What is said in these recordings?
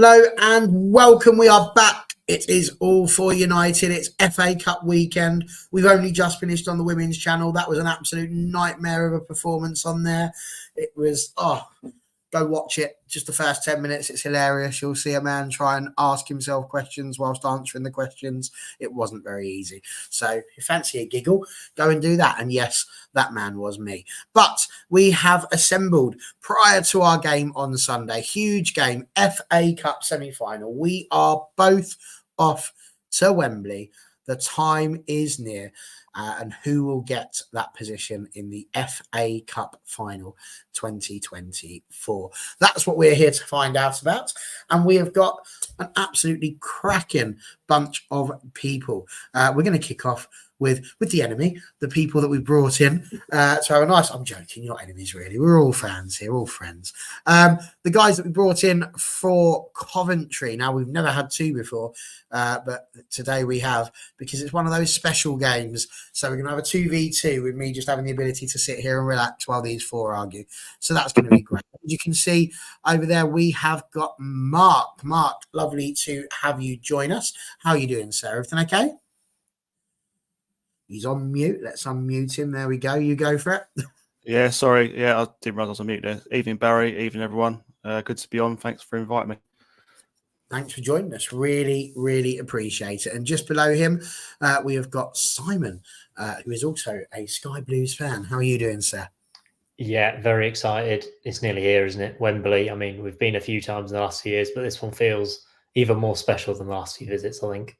Hello and welcome. We are back. It is all for United. It's FA Cup weekend. We've only just finished on the women's channel. That was an absolute nightmare of a performance on there. It was, go watch it. Just the first 10 minutes. It's hilarious. You'll see a man try and ask himself questions whilst answering the questions. It wasn't very easy. So if you fancy a giggle, go and do that. And yes, that man was me. But we have assembled prior to our game on Sunday. Huge game, FA Cup semi-final. We are both off to Wembley. The time is near. And who will get that position in the FA Cup final 2024? That's what we're here to find out about. And we have got an absolutely cracking bunch of people. We're going to kick off with the enemy, the people that we brought in to have a nice... I'm joking, you're not enemies really. We're all fans here, all friends. The guys that we brought in for Coventry. Now, we've never had two before, but today we have, because it's one of those special games. So we're going to have a 2v2 with me just having the ability to sit here and relax while these four argue. So that's going to be great. As you can see over there, we have got Mark. Mark, lovely to have you join us. How are you doing, sir? Everything okay? He's on mute. Let's unmute him. There we go. You go for it. Yeah, sorry. Yeah, I didn't realise I was on mute there. Evening, Barry. Evening, everyone. Good to be on. Thanks for inviting me. Thanks for joining us. Really, really appreciate it. And just below him, we have got Simon, who is also a Sky Blues fan. How are you doing, sir? Yeah, very excited. It's nearly here, isn't it? Wembley. I mean, we've been a few times in the last few years, but this one feels even more special than the last few visits, I think.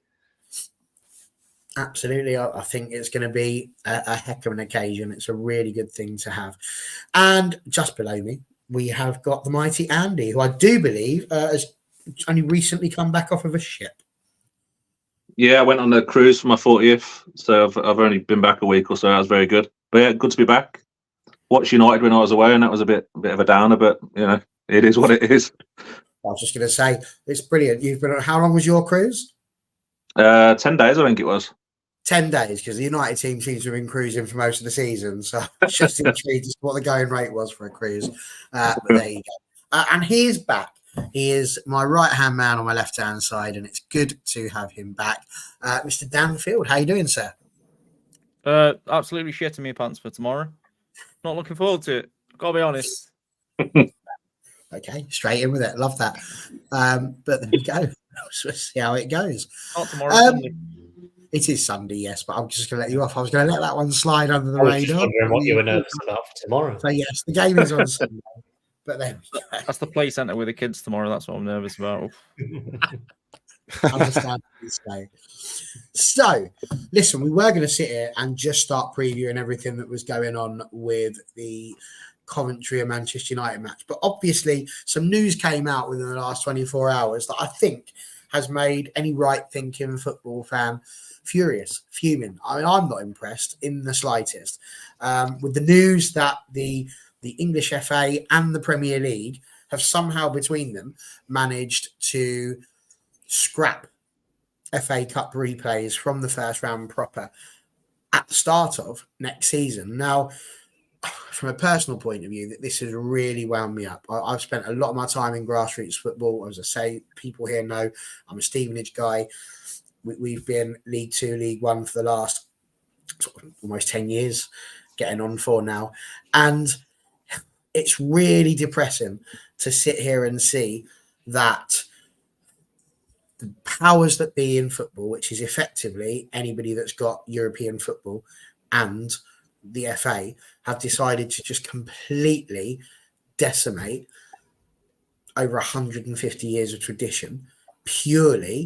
Absolutely. I think it's going to be a heck of an occasion. It's a really good thing to have. And just below me, we have got the mighty Andy, who I do believe has only recently come back off of a ship. Yeah, I went on a cruise for my 40th, so I've only been back a week or so. That was very good. But yeah, good to be back. Watched United when I was away, and that was a bit of a downer, but you know, it is what it is. I was just going to say, it's brilliant. You've been on, how long was your cruise? 10 days, I think it was. 10 days, because the United team seems to have been cruising for most of the season. So just intrigued as to what the going rate was for a cruise. But there you go. And he is back. He is my right-hand man on my left-hand side, and it's good to have him back. Mr. Dan Field, how you doing, sir? Absolutely shitting me pants for tomorrow. Not looking forward to it. Gotta be honest. Okay, straight in with it. Love that. But there we go. We'll see how it goes. Not tomorrow. It is Sunday, yes, but I'm just going to let you off. I was going to let that one slide under the I was radar. just wondering what you were nervous about for tomorrow. So, yes, the game is on Sunday. But then that's the play centre with the kids tomorrow. That's what I'm nervous about. Understand what you say. So, listen, we were going to sit here and just start previewing everything that was going on with the Coventry and Manchester United match. But obviously, some news came out within the last 24 hours that I think has made any right-thinking football fan furious, fuming. I mean, I'm not impressed in the slightest. With the news that the English FA and the Premier League have somehow between them managed to scrap FA Cup replays from the first round proper at the start of next season. Now, from a personal point of view, this has really wound me up. I've spent a lot of my time in grassroots football. As I say, people here know I'm a Stevenage guy. We've been League 2, League 1 for the last almost 10 years, getting on 4 now. And it's really depressing to sit here and see that the powers that be in football, which is effectively anybody that's got European football and the FA, have decided to just completely decimate over 150 years of tradition purely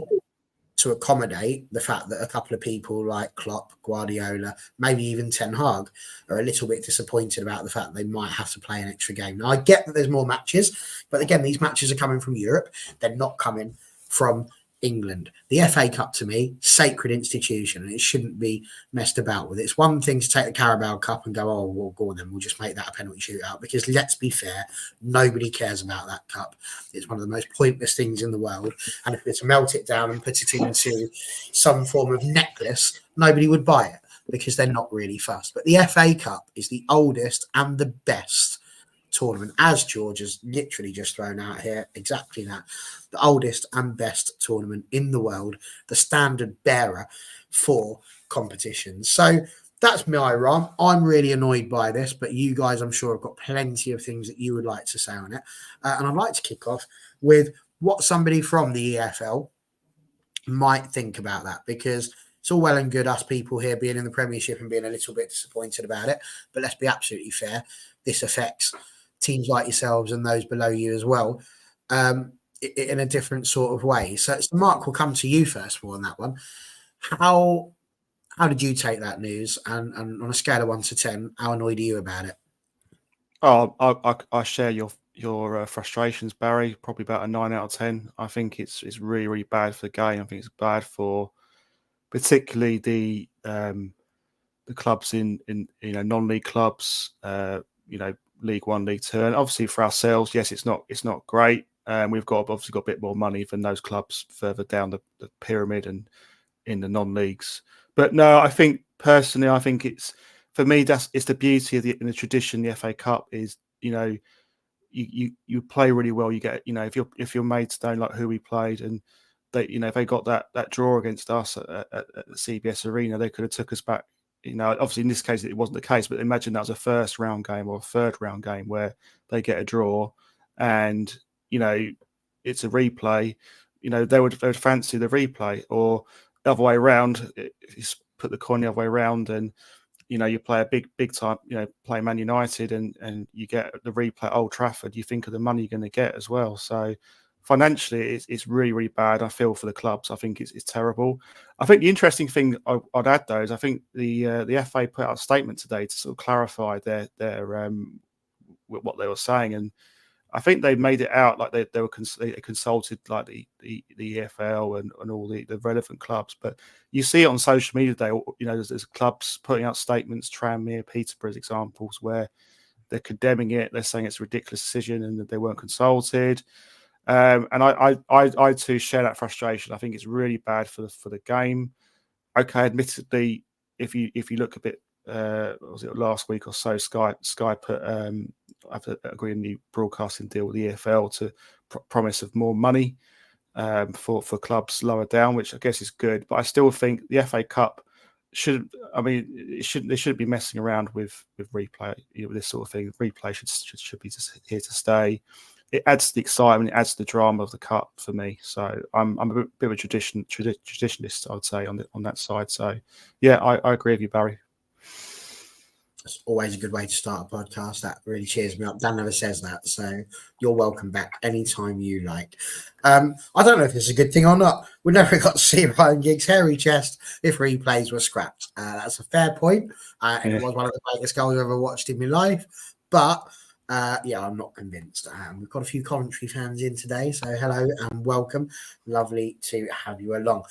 to accommodate the fact that a couple of people like Klopp, Guardiola, maybe even Ten Hag are a little bit disappointed about the fact that they might have to play an extra game. Now, I get that there's more matches, but again, these matches are coming from Europe. They're not coming from England. The FA Cup, to me, sacred institution, and it shouldn't be messed about with. It's one thing to take the Carabao Cup and go, oh, we'll go on then, we'll just make that a penalty shootout, because let's be fair, nobody cares about that cup. It's one of the most pointless things in the world, and if it's to melt it down and put it into some form of necklace, nobody would buy it because they're not really fussed. But the FA Cup is the oldest and the best tournament, as George has literally just thrown out here, exactly that. The oldest and best tournament in the world, the standard bearer for competitions. So that's my rant. I'm really annoyed by this, but you guys, I'm sure, have got plenty of things that you would like to say on it. And I'd like to kick off with what somebody from the EFL might think about that, because it's all well and good us people here being in the Premiership and being a little bit disappointed about it, but let's be absolutely fair, this affects teams like yourselves and those below you as well, in a different sort of way. So Mark, will come to you first of all on that one. How did you take that news, and on a scale of 1 to 10, how annoyed are you about it? Oh, I share your frustrations, Barry. Probably about a 9 out of 10. I think it's really, really bad for the game. I think it's bad for particularly the clubs in non-league clubs, League One, League Two, and obviously for ourselves, yes, it's not great. We've obviously got a bit more money than those clubs further down the pyramid and in the non-leagues. But no, I think personally, it's, for me, it's the beauty of the tradition. The FA Cup is, you play really well. You get, if your mates don't like who we played, and they, if they got that draw against us at the CBS Arena, they could have took us back. Obviously in this case it wasn't the case, but imagine that was a first round game or a third round game where they get a draw, and it's a replay. They would fancy the replay, or the other way around. If you put the coin the other way around, and you play a big time, play Man United, and you get the replay at Old Trafford, you think of the money you're going to get as well. So financially, it's really, really bad. I feel for the clubs. I think it's terrible. I think the interesting thing I'd add, though, is I think the FA put out a statement today to sort of clarify their what they were saying, and I think they made it out like they consulted like the EFL and all the relevant clubs. But you see it on social media today. There's clubs putting out statements, Tranmere, Peterborough as examples, where they're condemning it. They're saying it's a ridiculous decision and that they weren't consulted. And I too share that frustration. I think it's really bad for the game. Okay, admittedly, if you look a bit, was it last week or so? Sky put after agreeing the broadcasting deal with the EFL to promise of more money for clubs lower down, which I guess is good. But I still think the FA Cup they shouldn't be messing around with replay. With this sort of thing, replay should be here to stay. It adds to the excitement, it adds to the drama of the cup for me. So I'm a bit of a traditionalist, I would say, on that side. So yeah, I agree with you, Barry. It's always a good way to start a podcast. That really cheers me up. Dan never says that, so you're welcome back anytime you like. I don't know if it's a good thing or not. We never got to see Ryan Giggs' hairy chest if replays were scrapped. That's a fair point. It was one of the greatest goals I've ever watched in my life, but I'm not convinced. We've got a few Coventry fans in today, so hello and welcome. Lovely to have you along.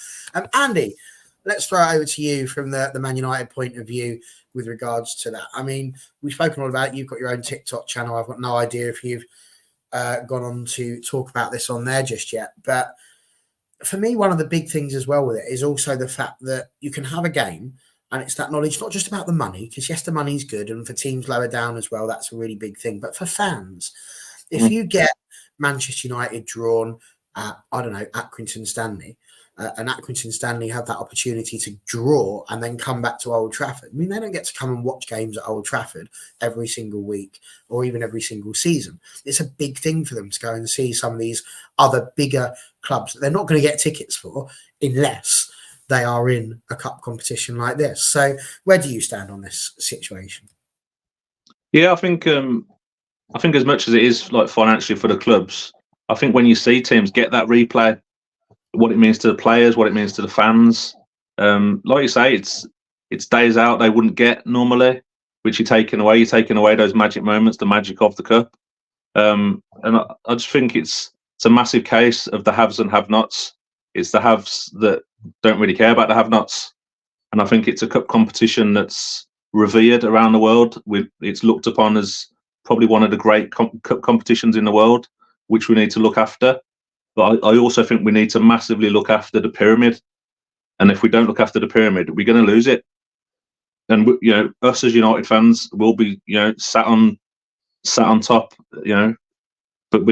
Andy, let's throw it over to you from the Man United point of view with regards to that. I mean, we've spoken all about it. You've got your own TikTok channel. I've got no idea if you've gone on to talk about this on there just yet. But for me, one of the big things as well with it is also the fact that you can have a game, and it's that knowledge, not just about the money, because yes, the money's good, and for teams lower down as well, that's a really big thing. But for fans, if you get Manchester United drawn at, at Accrington Stanley, and Accrington Stanley have that opportunity to draw and then come back to Old Trafford. I mean, they don't get to come and watch games at Old Trafford every single week or even every single season. It's a big thing for them to go and see some of these other bigger clubs that they're not going to get tickets for unless they are in a cup competition like this. So where do you stand on this situation? Yeah, I think as much as it is like financially for the clubs, I think when you see teams get that replay, what it means to the players, what it means to the fans. Like you say, it's days out they wouldn't get normally, which you're taking away. You're taking away those magic moments, the magic of the cup. And I just think it's a massive case of the haves and have-nots. It's the haves that don't really care about the have-nots. And I think it's a cup competition that's revered around the world. It's looked upon as probably one of the great cup competitions in the world, which we need to look after. But I also think we need to massively look after the pyramid. And if we don't look after the pyramid, we're going to lose it. And us as United fans will be, sat on sat on top, but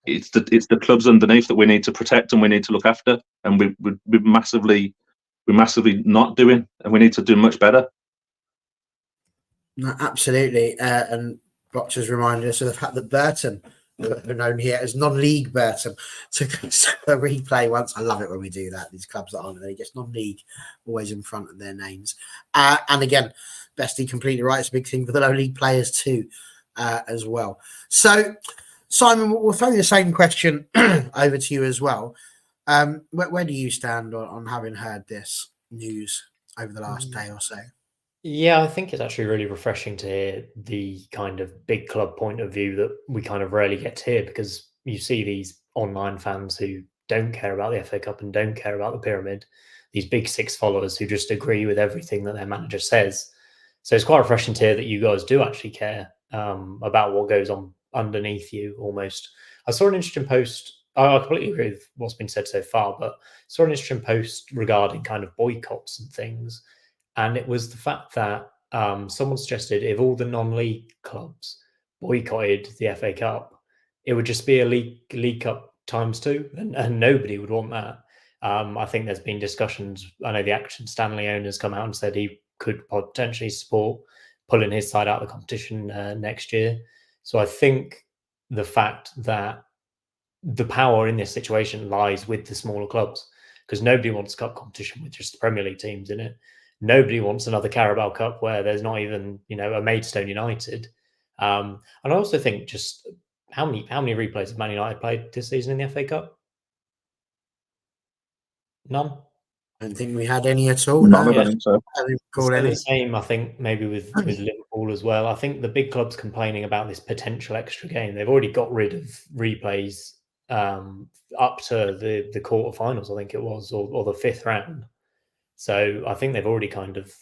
it's the clubs underneath that we need to protect and we need to look after, and we're massively not doing, and we need to do much better. No, absolutely. And Boxers reminded us of the fact that Burton, who are known here as non-league Burton, took a replay once. I love it when we do that. These clubs that aren't, they just non-league, always in front of their names. And again, Bestie completely right. It's a big thing for the low league players too, as well. So, Simon, we'll throw the same question over to you as well. Where do you stand on having heard this news over the last day or so? Yeah, I think it's actually really refreshing to hear the kind of big club point of view that we kind of rarely get to hear, because you see these online fans who don't care about the FA Cup and don't care about the pyramid, these big six followers who just agree with everything that their manager says. So it's quite refreshing to hear that you guys do actually care about what goes on underneath you almost. I saw an interesting post. I completely agree with what's been said so far, but saw an interesting post regarding kind of boycotts and things. And it was the fact that someone suggested if all the non-league clubs boycotted the FA Cup, it would just be a League Cup ×2, and nobody would want that. I think there's been discussions. I know the Action Stanley owner's come out and said he could potentially support pulling his side out of the competition next year. So I think the fact that the power in this situation lies with the smaller clubs, because nobody wants cup competition with just the Premier League teams in it. Nobody wants another Carabao Cup where there's not even, a Maidstone United. And I also think just how many replays have Man United played this season in the FA Cup? None. I don't think we had any at all. Not No. I think so. The same, I think, maybe with Liverpool as well. I think the big clubs complaining about this potential extra game, they've already got rid of replays up to the quarterfinals, I think it was, or the fifth round. So I think they've already kind of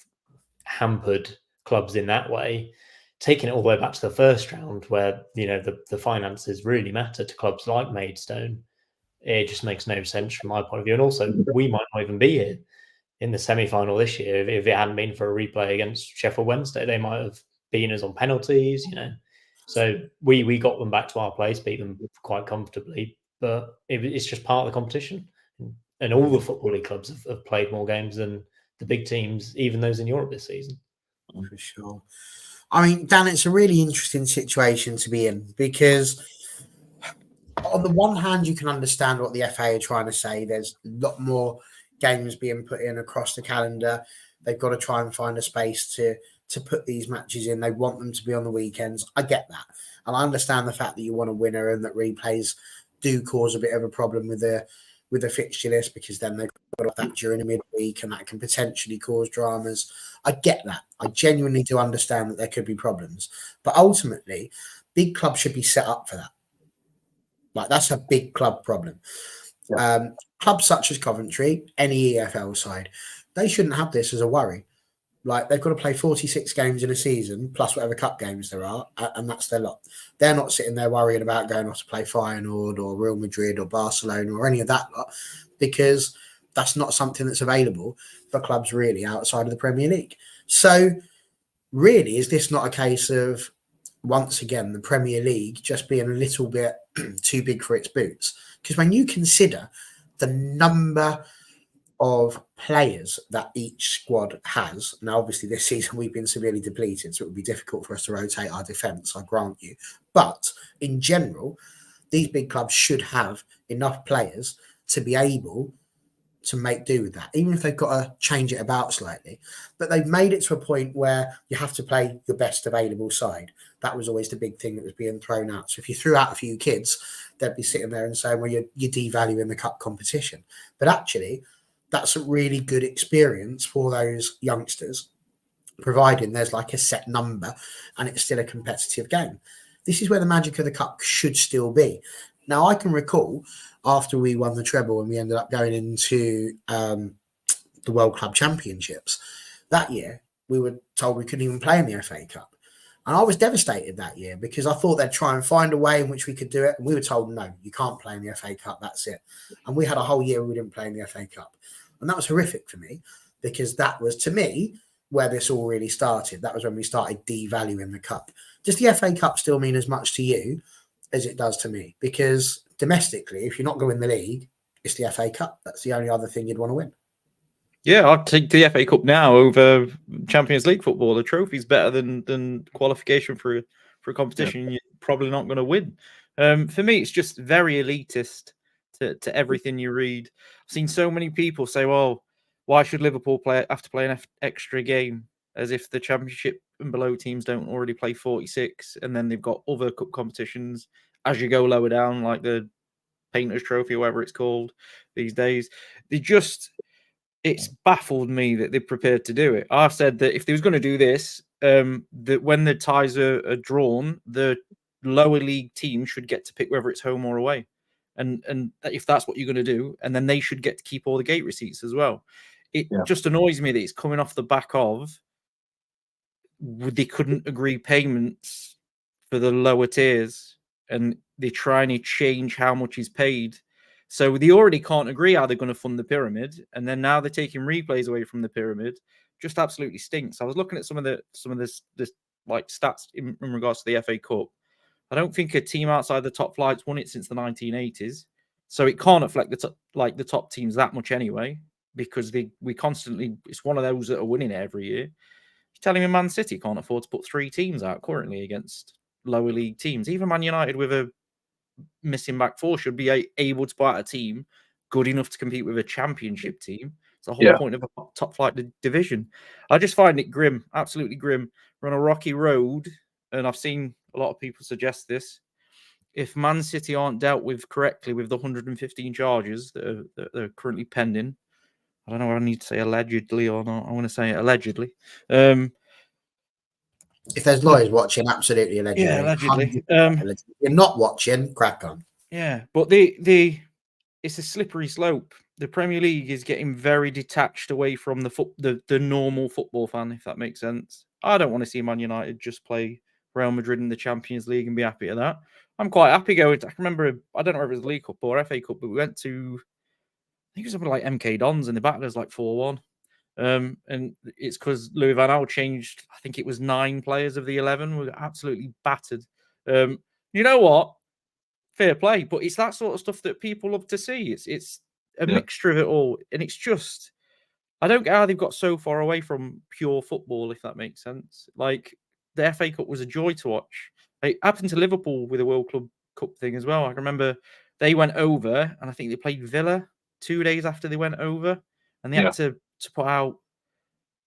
hampered clubs in that way, taking it all the way back to the first round where, the finances really matter to clubs like Maidstone. It just makes no sense from my point of view. And also, we might not even be here in the semi-final this year if it hadn't been for a replay against Sheffield Wednesday. They might have beaten us on penalties, So we got them back to our place, beat them quite comfortably, but it's just part of the competition. And all the Football League clubs have played more games than the big teams, even those in Europe this season. For sure. I mean, Dan, it's a really interesting situation to be in, because on the one hand, you can understand what the FA are trying to say. There's a lot more games being put in across the calendar. They've got to try and find a space to put these matches in. They want them to be on the weekends. I get that. And I understand the fact that you want a winner and that replays do cause a bit of a problem with the fixture list, because then they've got that during the midweek and that can potentially cause dramas. I get that. I genuinely do understand that there could be problems. But ultimately, big clubs should be set up for that. Like, that's a big club problem. Yeah. Clubs such as Coventry, any EFL side, they shouldn't have this as a worry. Like, they've got to play 46 games in a season, plus whatever cup games there are, and that's their lot. They're not sitting there worrying about going off to play Feyenoord or Real Madrid or Barcelona or any of that lot, because that's not something that's available for clubs really outside of the Premier League. So, really, is this not a case of, once again, the Premier League just being a little bit too big for its boots? Because when you consider the number of players that each squad has, now obviously this season we've been severely depleted, so it would be difficult for us to rotate our defence, I grant you. But in general, these big clubs should have enough players to be able to make do with that, even if they've got to change it about slightly. But they've made it to a point where you have to play your best available side. That was always the big thing that was being thrown out. So if you threw out a few kids, they'd be sitting there and saying, well, you're devaluing the cup competition. But actually, that's a really good experience for those youngsters, providing there's like a set number and it's still a competitive game. This is where the magic of the cup should still be. Now, I can recall after we won the treble and we ended up going into the World Club Championships that year, we were told we couldn't even play in the FA Cup. And I was devastated that year, because I thought they'd try and find a way in which we could do it. And we were told, no, you can't play in the FA Cup. That's it. And we had a whole year where we didn't play in the FA Cup. And that was horrific for me, because that was, to me, where this all really started. That was when we started devaluing the cup. Does the FA Cup still mean as much to you as it does to me? Because domestically, if you're not going to win the league, it's the FA Cup. That's the only other thing you'd want to win. Yeah, I'd take the FA Cup now over Champions League football. The trophy's better than qualification for a competition you're probably not going to win. For me, it's just very elitist to everything you read. I've seen so many people say, well, why should Liverpool have to play an extra game, as if the Championship and below teams don't already play 46, and then they've got other cup competitions as you go lower down, like the Painters Trophy or whatever it's called these days. It's baffled me that they're prepared to do it. I've said that if they was going to do this, that when the ties are drawn, the lower league team should get to pick whether it's home or away. And if that's what you're going to do, and then they should get to keep all the gate receipts as well. It just annoys me that it's coming off the back of they couldn't agree payments for the lower tiers, and they're trying to change how much is paid. So they already can't agree how they're going to fund the pyramid, and then now they're taking replays away from the pyramid. Just absolutely stinks. I was looking at some of this like stats in regards to the FA Cup. I don't think a team outside the top flights won it since the 1980s, so it can't affect the top teams that much anyway, because we constantly, it's one of those that are winning it every year. You're telling me Man City can't afford to put 3 teams out currently against lower league teams? Even Man United with a missing back 4 should be able to put out a team good enough to compete with a championship team. It's the whole point of a top flight division. I just find it grim, absolutely grim. We're on a rocky road, and I've seen a lot of people suggest this. If Man City aren't dealt with correctly with the 115 charges that are currently pending, I don't know whether I need to say allegedly or not. I want to say allegedly. If there's lawyers watching, absolutely allegedly. Yeah, allegedly. If you're not watching, crack on. Yeah, but it's a slippery slope. The Premier League is getting very detached away from the normal football fan, if that makes sense. I don't want to see Man United just play Real Madrid in the Champions League and be happy at that. I'm quite happy going to, I can remember, I don't know if it was League Cup or FA Cup, but we went to, I think it was something like MK Dons, and the battle was like 4-1. And it's because Louis van Gaal changed, I think it was 9 players of the 11 were absolutely battered. You know what? Fair play, but it's that sort of stuff that people love to see. It's a mixture of it all, and it's just, I don't get how they've got so far away from pure football, if that makes sense. Like, the FA Cup was a joy to watch. It happened to Liverpool with the World Club Cup thing as well. I remember they went over, and I think they played Villa 2 days after they went over, and they had to put out,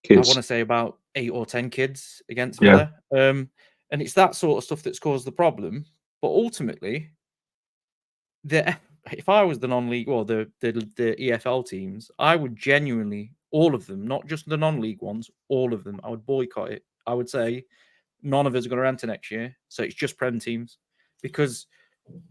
kids. I want to say about 8 or 10 kids against Villa. And it's that sort of stuff that's caused the problem. But ultimately, if I was the non-league or the EFL teams, I would genuinely, all of them, not just the non-league ones, all of them, I would boycott it. I would say none of us are going to enter next year, so it's just Prem teams, because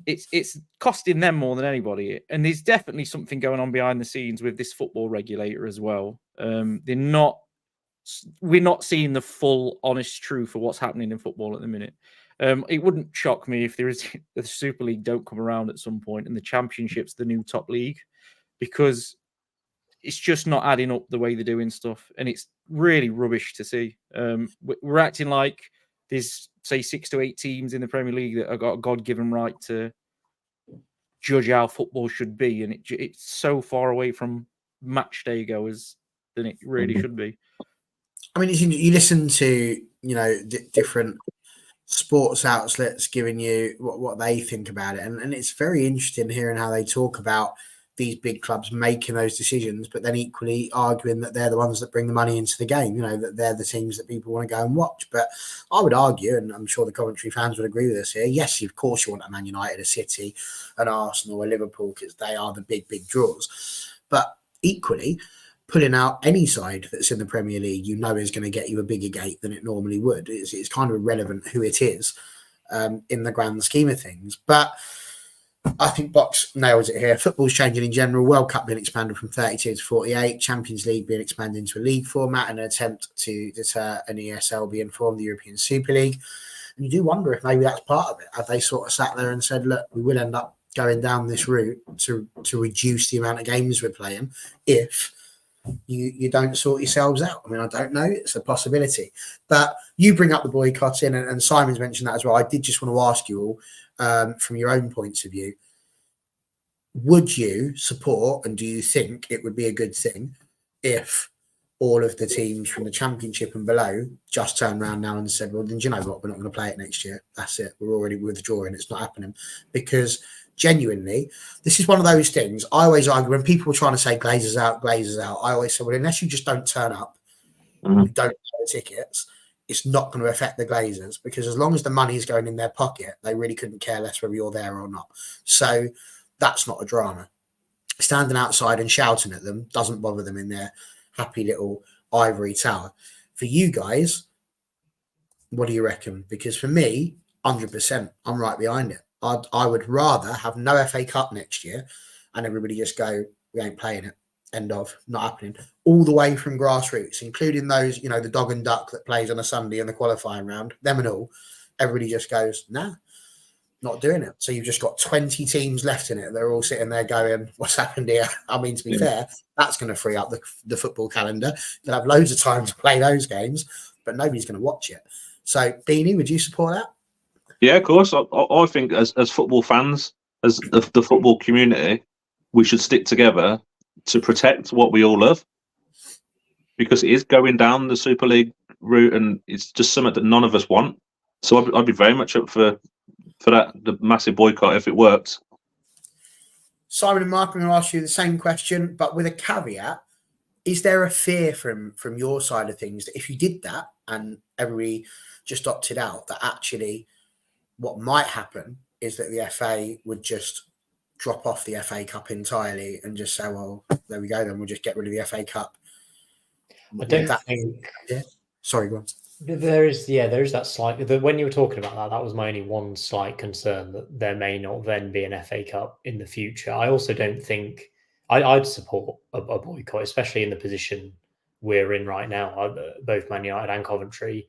it's costing them more than anybody. And there's definitely something going on behind the scenes with this football regulator as well. We're not seeing the full honest truth of what's happening in football at the minute. It wouldn't shock me if the Super League don't come around at some point and the Championship's the new top league, because it's just not adding up the way they're doing stuff, and it's really rubbish to see. We're acting like there's, say, 6 to 8 teams in the Premier League that have got a God-given right to judge how football should be, and it's so far away from match day goers than it really should be. I mean, you listen to, different sports outlets giving you what they think about it, and it's very interesting hearing how they talk about these big clubs making those decisions, but then equally arguing that they're the ones that bring the money into the game, that they're the teams that people want to go and watch. But I would argue, and I'm sure the Coventry fans would agree with us here, yes, of course you want a Man United, a City, an Arsenal, a Liverpool, because they are the big draws. But equally, pulling out any side that's in the Premier League, is going to get you a bigger gate than it normally would. It's kind of irrelevant who it is in the grand scheme of things. But I think Box nails it here. Football's changing in general. World Cup being expanded from 32 to 48. Champions League being expanded into a league format in an attempt to deter an ESL being formed, the European Super League. And you do wonder if maybe that's part of it. Have they sort of sat there and said, look, we will end up going down this route to reduce the amount of games we're playing if you don't sort yourselves out. I mean, I don't know. It's a possibility. But you bring up the boycotting, and Simon's mentioned that as well. I did just want to ask you all, from your own points of view, would you support, and do you think it would be a good thing if all of the teams from the Championship and below just turned around now and said, well, then do you know what? We're not going to play it next year. That's it. We're already withdrawing. It's not happening. Because genuinely, this is one of those things I always argue when people were trying to say Glazers out. I always say, well, unless you just don't turn up, you don't buy the tickets, it's not going to affect the Glazers, because as long as the money is going in their pocket, they really couldn't care less whether you're there or not. So that's not a drama. Standing outside and shouting at them doesn't bother them in their happy little ivory tower. For you guys, what do you reckon? Because for me, 100%, I'm right behind it. I would rather have no FA Cup next year and everybody just go, we ain't playing it. End of. Not happening. All the way from grassroots, including those, the dog and duck that plays on a Sunday in the qualifying round, them and all. Everybody just goes, nah, not doing it. So you've just got 20 teams left in it. They're all sitting there going, what's happened here? I mean, to be fair, that's going to free up the football calendar. You'll have loads of time to play those games, but nobody's going to watch it. So, Beanie, would you support that? Yeah, of course. I think as football fans, as the football community, we should stick together to protect what we all love, because it is going down the Super League route, and it's just something that none of us want. So I'd be very much up for that, the massive boycott, if it worked. Simon and Mark, I'm going to ask you the same question, but with a caveat. Is there a fear from your side of things that if you did that and everybody just opted out, that actually what might happen is that the FA would just drop off the FA Cup entirely and just say, well, there we go, then we'll just get rid of the FA Cup? I don't think... Yeah. Sorry, go on. There is that slight... When you were talking about that was my only one slight concern, that there may not then be an FA Cup in the future. I also don't think... I'd support a boycott, especially in the position we're in right now, both Man United and Coventry.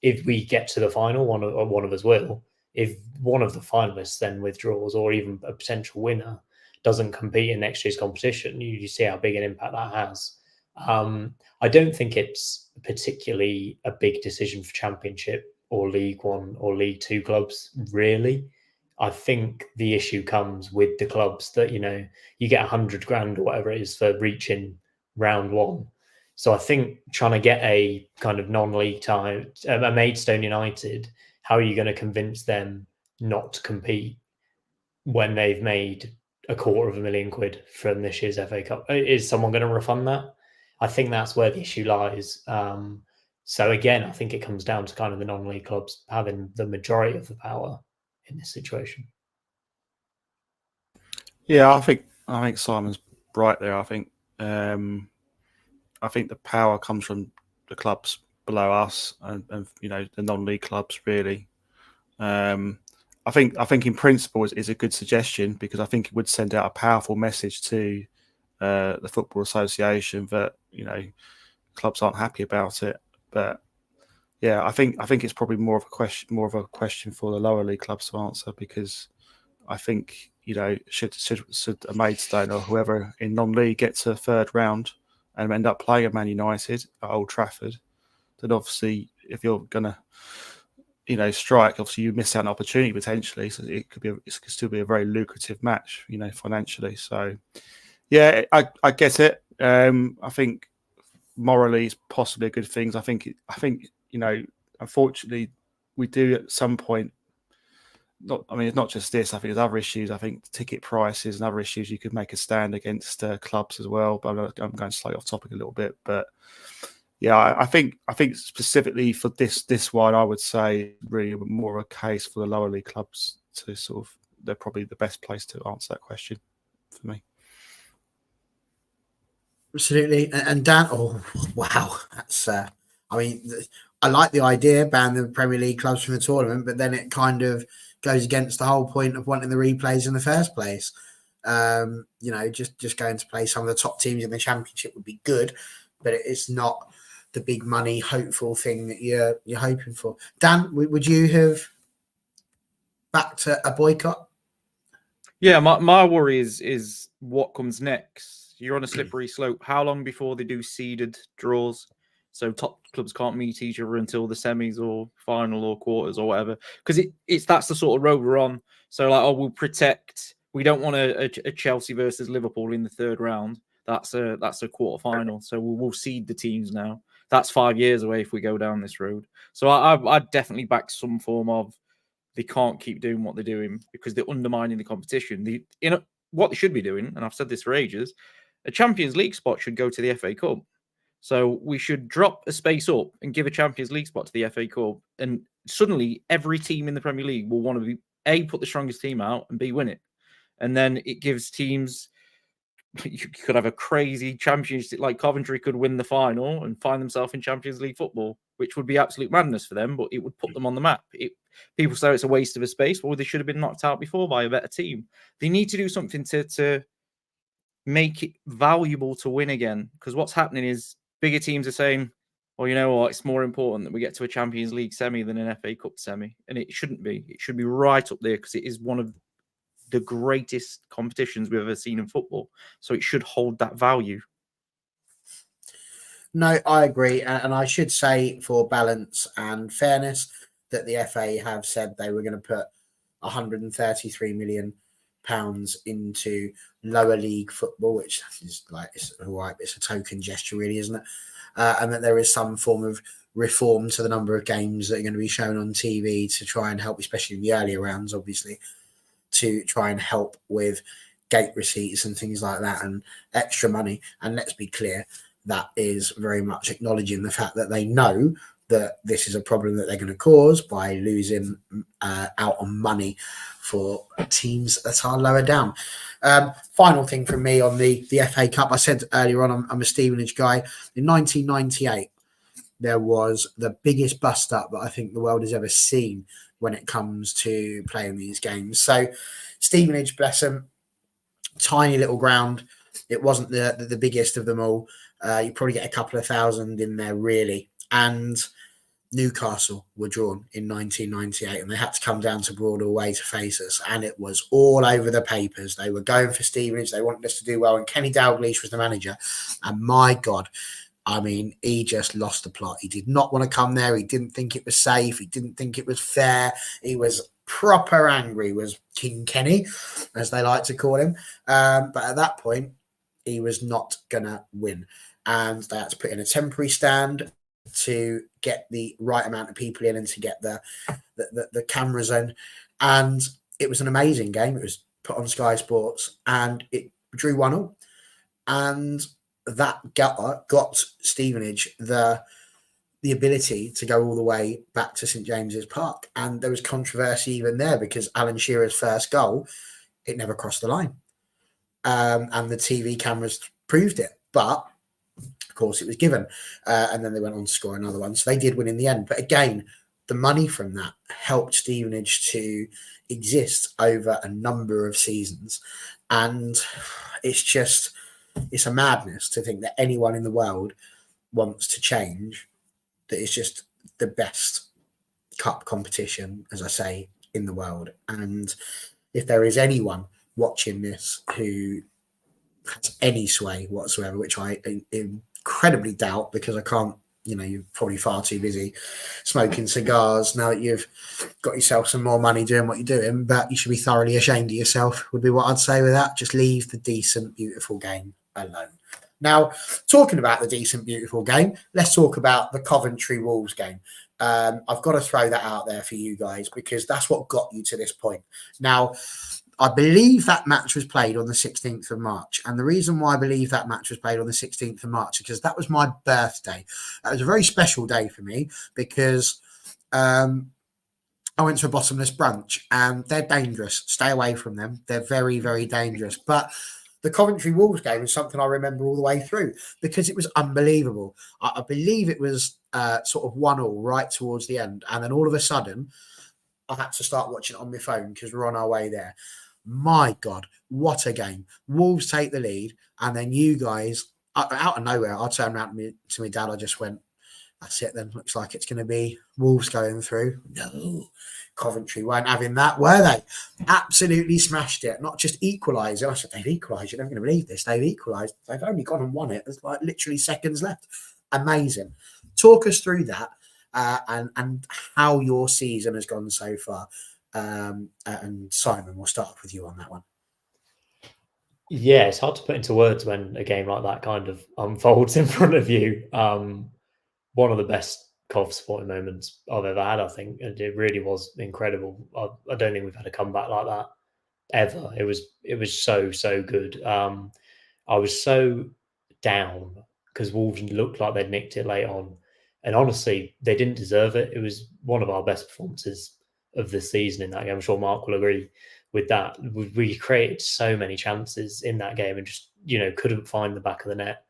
If we get to the final, one of us will. If one of the finalists then withdraws, or even a potential winner doesn't compete in next year's competition, you see how big an impact that has. I don't think it's particularly a big decision for Championship or League One or League Two clubs, really. I think the issue comes with the clubs that, you get 100 grand or whatever it is for reaching round one. So I think trying to get a kind of non-league tie, a Maidstone United, how are you going to convince them not to compete when they've made £250,000 from this year's FA Cup? Is someone going to refund that? I think that's where the issue lies. So again, I think it comes down to kind of the non-league clubs having the majority of the power in this situation. Yeah, I think Simon's right there. I think the power comes from the clubs below us and the non-league clubs, really. I think in principle is a good suggestion, because I think it would send out a powerful message to the Football Association that clubs aren't happy about it. But yeah, I think it's probably more of a question for the lower league clubs to answer, because I think should a Maidstone or whoever in non-league get to a third round and end up playing at Man United at Old Trafford, then obviously if you're gonna strike, obviously you miss out an opportunity potentially. So it could still be a very lucrative match, financially. So yeah, I get it. I think morally it's possibly a good thing. I think unfortunately we do at some point. It's not just this. I think there's other issues. I think ticket prices and other issues. You could make a stand against clubs as well. But I'm going slightly off topic a little bit. But yeah, I think specifically for this one, I would say really more a case for the lower league clubs to they're probably the best place to answer that question for me. Absolutely. And Dan, oh wow, that's I like the idea, ban the Premier League clubs from the tournament, but then it kind of goes against the whole point of wanting the replays in the first place. Just going to play some of the top teams in the Championship would be good, but it's not the big money hopeful thing that you're hoping for. Dan, would you have backed a boycott? Yeah, my worry is what comes next. you're on a slippery slope. How long before they do seeded draws? So top clubs can't meet each other until the semis or final or quarters or whatever. Because that's the sort of road we're on. So like, we'll protect. We don't want a Chelsea versus Liverpool in the third round. That's a quarter final. So we'll seed the teams now. That's 5 years away if we go down this road. So I'd definitely back some form of, they can't keep doing what they're doing because they're undermining the competition. What they should be doing, and I've said this for ages, a Champions League spot should go to the FA Cup. So we should drop a space up and give a Champions League spot to the FA Cup. And suddenly every team in the Premier League will want to be, A, put the strongest team out, and B, win it. And then it gives teams, you could have a crazy championship, like Coventry could win the final and find themselves in Champions League football, which would be absolute madness for them, but it would put them on the map. People say it's a waste of a space. Well, they should have been knocked out before by a better team. They need to do something to make it valuable to win again. Because what's happening is bigger teams are saying, well, you know what, it's more important that we get to a Champions League semi than an FA Cup semi. And it shouldn't be. It should be right up there because it is one of the greatest competitions we've ever seen in football. So it should hold that value. No, I agree. And I should say, for balance and fairness, that the FA have said they were going to put £133 million into lower league football, which is like, it's all right, it's a token gesture, really, isn't it? And that there is some form of reform to the number of games that are going to be shown on TV to try and help, especially in the earlier rounds, obviously, to try and help with gate receipts and things like that and extra money. And let's be clear, that is very much acknowledging the fact that they know that this is a problem that they're going to cause by losing out on money for teams that are lower down. Final thing from me on the FA Cup. I said earlier on, I'm a Stevenage guy. In 1998, there was the biggest bust up that I think the world has ever seen when it comes to playing these games. So Stevenage, bless them, tiny little ground. It wasn't the biggest of them all. You probably get a couple of thousand in there, really. And Newcastle were drawn in 1998 and they had to come down to Broadway Way to face us. And it was all over the papers. They were going for Stevenage. They wanted us to do well. And Kenny Dalglish was the manager. And my God, I mean, he just lost the plot. He did not want to come there. He didn't think it was safe. He didn't think it was fair. He was proper angry, was King Kenny, as they like to call him. But at that point, he was not going to win. And they had to put in a temporary stand to get the right amount of people in and to get the cameras in. And it was an amazing game. It was put on Sky Sports and it drew 1-1. And that got Stevenage the ability to go all the way back to St James's Park. And there was controversy even there because Alan Shearer's first goal, it never crossed the line. And the TV cameras proved it. But of course, it was given. And then they went on to score another one. So they did win in the end. But again, the money from that helped Stevenage to exist over a number of seasons. And it's a madness to think that anyone in the world wants to change. That it's just the best cup competition, as I say, in the world. And if there is anyone watching this who has any sway whatsoever, which I incredibly doubt because I can't, you're probably far too busy smoking cigars now that you've got yourself some more money doing what you're doing, but you should be thoroughly ashamed of yourself would be what I'd say with that. Just leave the decent, beautiful game alone. Now, talking about the decent, beautiful game, let's talk about the Coventry Wolves game. I've got to throw that out there for you guys because that's what got you to this point. Now, I believe that match was played on the 16th of March. And the reason why I believe that match was played on the 16th of March is because that was my birthday. That was a very special day for me because I went to a bottomless brunch and they're dangerous. Stay away from them. They're very, very dangerous. But the Coventry Wolves game is something I remember all the way through because it was unbelievable. I believe it was sort of 1-1 right towards the end. And then all of a sudden, I had to start watching it on my phone because we're on our way there. My God, what a game. Wolves take the lead. And then you guys, out of nowhere, I turned around to my dad. I just went, That's it then. Looks like it's going to be Wolves going through. No, Coventry weren't having that, were they? Absolutely smashed it. Not just equalised. I said, they've equalised. You're never going to believe this. They've equalised. They've only gone and won it. There's like literally seconds left. Amazing. Talk us through that and how your season has gone so far. And Simon, we'll start off with you on that one. Yeah, it's hard to put into words when a game like that kind of unfolds in front of you. One of the best Cov supporting moments I've ever had, I think, and it really was incredible. I don't think we've had a comeback like that ever. It was so good. I was so down because Wolves looked like they'd nicked it late on, and honestly, they didn't deserve it. It was one of our best performances of the season in that game. I'm sure Mark will agree with that. We created so many chances in that game and just, couldn't find the back of the net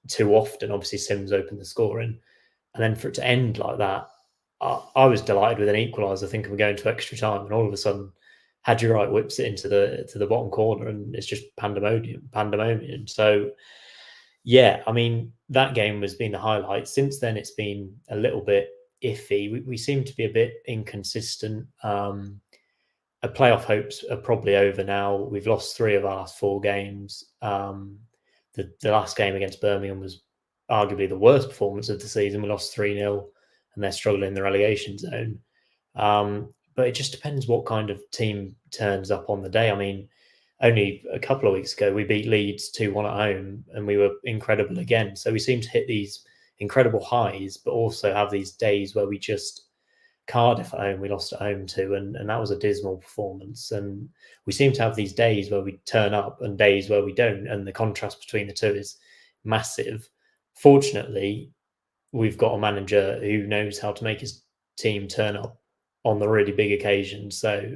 too often. Obviously, Sims opened the scoring. And then for it to end like that, I was delighted with an equaliser, thinking we're going to extra time. And all of a sudden, Hadji Wright whips it into the bottom corner and it's just pandemonium. So, yeah, I mean, that game has been the highlight. Since then, it's been a little bit iffy. We seem to be a bit inconsistent. Playoff hopes are probably over now. We've lost 3 of our last 4 games. The last game against Birmingham was arguably the worst performance of the season. We lost 3-0 and they're struggling in the relegation zone. But it just depends what kind of team turns up on the day. I mean, only a couple of weeks ago, we beat Leeds 2-1 at home and we were incredible again. So we seem to hit these incredible highs, but also have these days where we just... Cardiff at home, we lost at home too, and that was a dismal performance. And we seem to have these days where we turn up and days where we don't, and the contrast between the two is massive. Fortunately, we've got a manager who knows how to make his team turn up on the really big occasions. So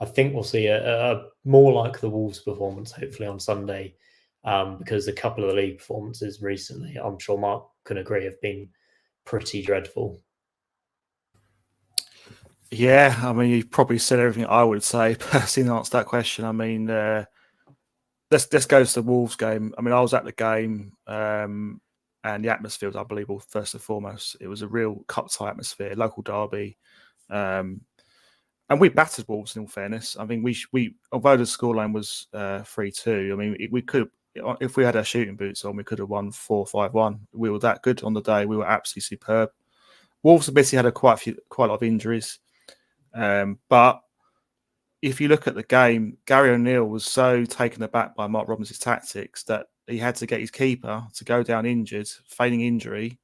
I think we'll see a more like the Wolves performance, hopefully on Sunday, because a couple of the league performances recently, I'm sure Mark can agree, have been pretty dreadful. Yeah, I mean, you've probably said everything I would say personally to answer that question. I mean, let's go to the Wolves game. I mean, I was at the game, and the atmosphere was unbelievable. First and foremost, it was a real cup-tie atmosphere, local derby, and we battered Wolves. In all fairness, I mean, we although the scoreline was 3-2, I mean, we could, if we had our shooting boots on, we could have won 4-5-1. We were that good on the day. We were absolutely superb. Wolves obviously had quite a lot of injuries. But if you look at the game, Gary O'Neill was so taken aback by Mark Robbins' tactics that he had to get his keeper to go down injured, feigning injury,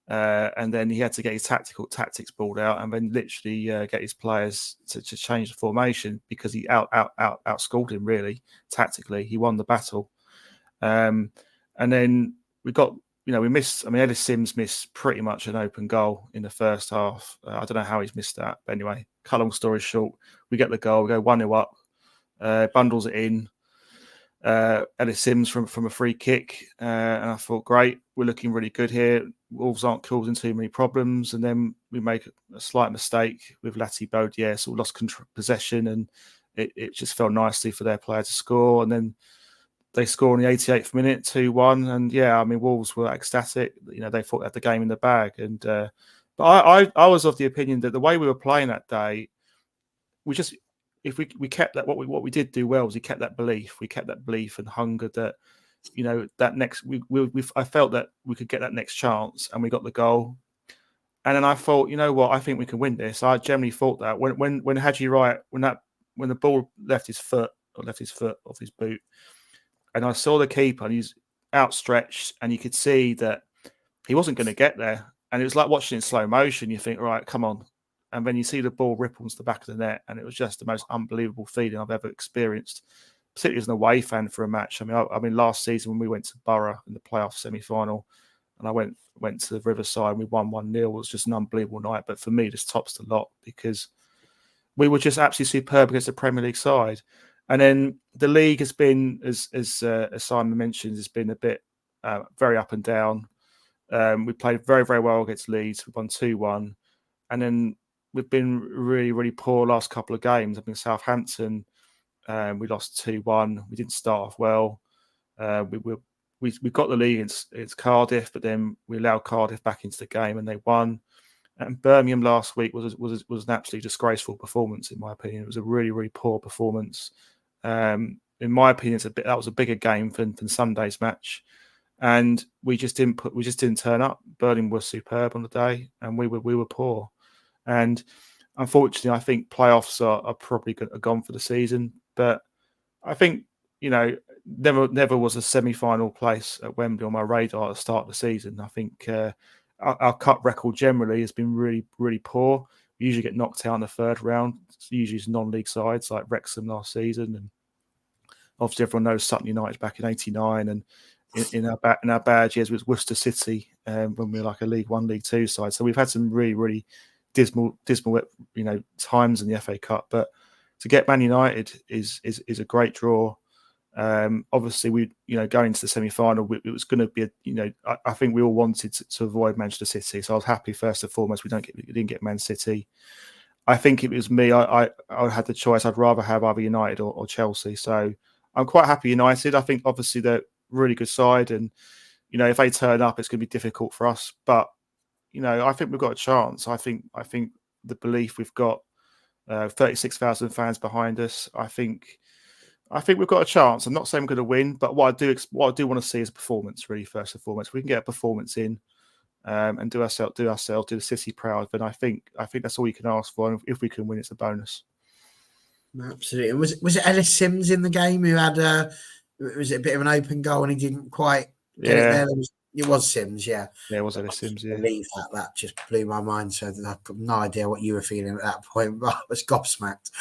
and then he had to get his tactics balled out, and then literally get his players to change the formation because he outscored him really tactically. He won the battle, and then we got. We missed. I mean, Ellis Sims missed pretty much an open goal in the first half. I don't know how he's missed that. But anyway, cut long story short, we get the goal. We go 1-0 up. Bundles it in. Ellis Sims from a free kick. And I thought, great, we're looking really good here. Wolves aren't causing too many problems. And then we make a slight mistake with Lati Baudier, so we lost possession. And it just fell nicely for their player to score. And then they score in the 88th minute, 2-1, and yeah, I mean, Wolves were ecstatic. They thought they had the game in the bag, and but I was of the opinion that the way we were playing that day, if we kept that, what we did do well was we kept that belief. We kept that belief and hunger that that next I felt that we could get that next chance, and we got the goal. And then I thought, you know what, I think we can win this. I generally thought that when Hadji Wright, when the ball left his foot off his boot. And I saw the keeper, and he's outstretched, and you could see that he wasn't going to get there. And it was like watching in slow motion. You think, right, come on. And then you see the ball ripple into the back of the net, and it was just the most unbelievable feeling I've ever experienced, particularly as an away fan for a match. I mean, last season when we went to Borough in the playoff semi-final, and I went to the Riverside and we won 1-0, it was just an unbelievable night. But for me, this tops the lot because we were just absolutely superb against the Premier League side. And then the league has been, as Simon mentioned, has been a bit very up and down. We played very, very well against Leeds. We won 2-1. And then we've been really, really poor last couple of games. I mean, Southampton, we lost 2-1. We didn't start off well. We were we got the lead against Cardiff, but then we allowed Cardiff back into the game and they won. And Birmingham last week was an absolutely disgraceful performance, in my opinion. It was a really, really poor performance. In my opinion, that was a bigger game than Sunday's match, and we just didn't turn up. Birmingham was superb on the day, and we were poor. And unfortunately, I think playoffs are probably gone for the season. But I think, never was a semi-final place at Wembley on my radar at the start of the season. I think our cup record generally has been really, really poor. We usually get knocked out in the third round. It's usually non-league sides like Wrexham last season, and obviously everyone knows Sutton United back in '89, and in our bad years with Worcester City when we were like a League One, League Two side. So we've had some really, really dismal times in the FA Cup. But to get Man United is a great draw. Obviously, going into the semi-final, it was going to be I think we all wanted to avoid Manchester City, so I was happy first and foremost we didn't get Man City. I think if it was me, I had the choice. I'd rather have either United or Chelsea. So I'm quite happy United. I think obviously they're a really good side, and if they turn up, it's going to be difficult for us. But I think we've got a chance. I think the belief we've got, 36,000 fans behind us. I think we've got a chance. I'm not saying we're going to win, but what I do want to see is a performance, really, first and foremost. If we can get a performance in and do the city proud, then I think that's all you can ask for. And if we can win, it's a bonus. Absolutely. And was it Ellis Sims in the game who had was it a bit of an open goal and he didn't quite get it there? It was Sims, yeah. Yeah, it was Ellis Sims, yeah. I believe that just blew my mind. So I've got no idea what you were feeling at that point, but I was gobsmacked.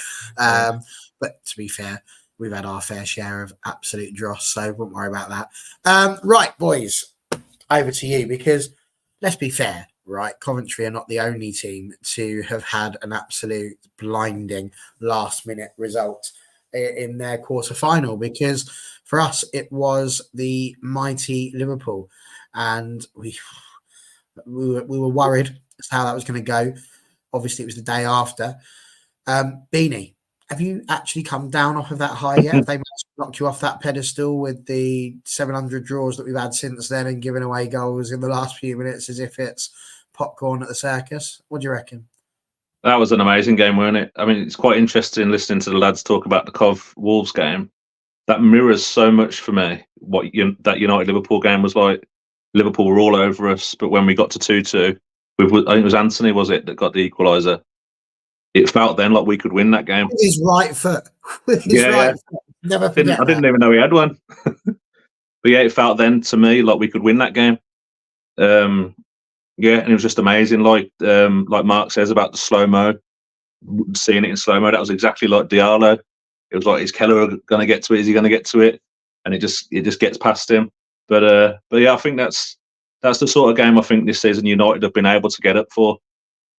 But to be fair, we've had our fair share of absolute dross, so won't worry about that. Right, boys, over to you, because let's be fair, right? Coventry are not the only team to have had an absolute blinding last-minute result in their quarter-final, because for us, it was the mighty Liverpool, and we were worried as to how that was going to go. Obviously, it was the day after. Beanie, have you actually come down off of that high yet? Have they managed to knock you off that pedestal with the 700 draws that we've had since then and giving away goals in the last few minutes as if it's popcorn at the circus? What do you reckon? That was an amazing game, wasn't it? I mean, it's quite interesting listening to the lads talk about the Cov Wolves game. That mirrors so much for me what that United Liverpool game was like. Liverpool were all over us, but when we got to 2-2, I think it was Anthony, was it, that got the equaliser? It felt then like we could win that game. With his right foot. With his right foot. Never forget I didn't even know he had one. But yeah, it felt then to me like we could win that game. And it was just amazing. Like Mark says about the slow-mo, seeing it in slow-mo, that was exactly like Diallo. It was like, is Keller going to get to it? Is he going to get to it? And it just gets past him. But yeah, I think that's the sort of game I think this season United have been able to get up for.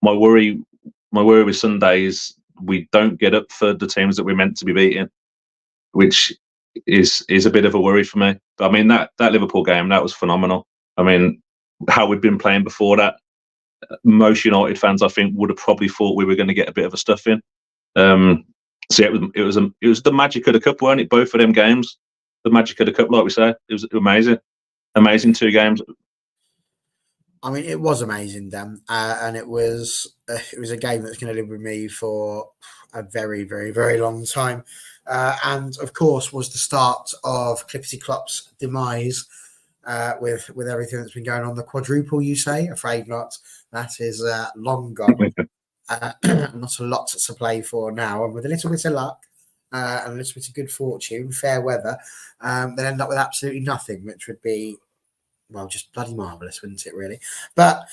My worry with Sunday is we don't get up for the teams that we're meant to be beating, which is a bit of a worry for me. But I mean, that Liverpool game, that was phenomenal. I mean, how we'd been playing before that, most United fans, I think, would have probably thought we were going to get a bit of a stuffing. So yeah, it was the magic of the cup, weren't it? Both of them games, the magic of the cup, like we say. It was amazing 2 games. I mean, it was amazing, Dan, and it was a game that's going to live with me for a very, very, very long time, and of course was the start of Clippity Clop's demise with everything that's been going on. The quadruple, you say? Afraid not. That is long gone. Not a lot to play for now, and with a little bit of luck and a little bit of good fortune, fair weather, they'll end up with absolutely nothing, which would be, well, just bloody marvellous, wouldn't it, really? But,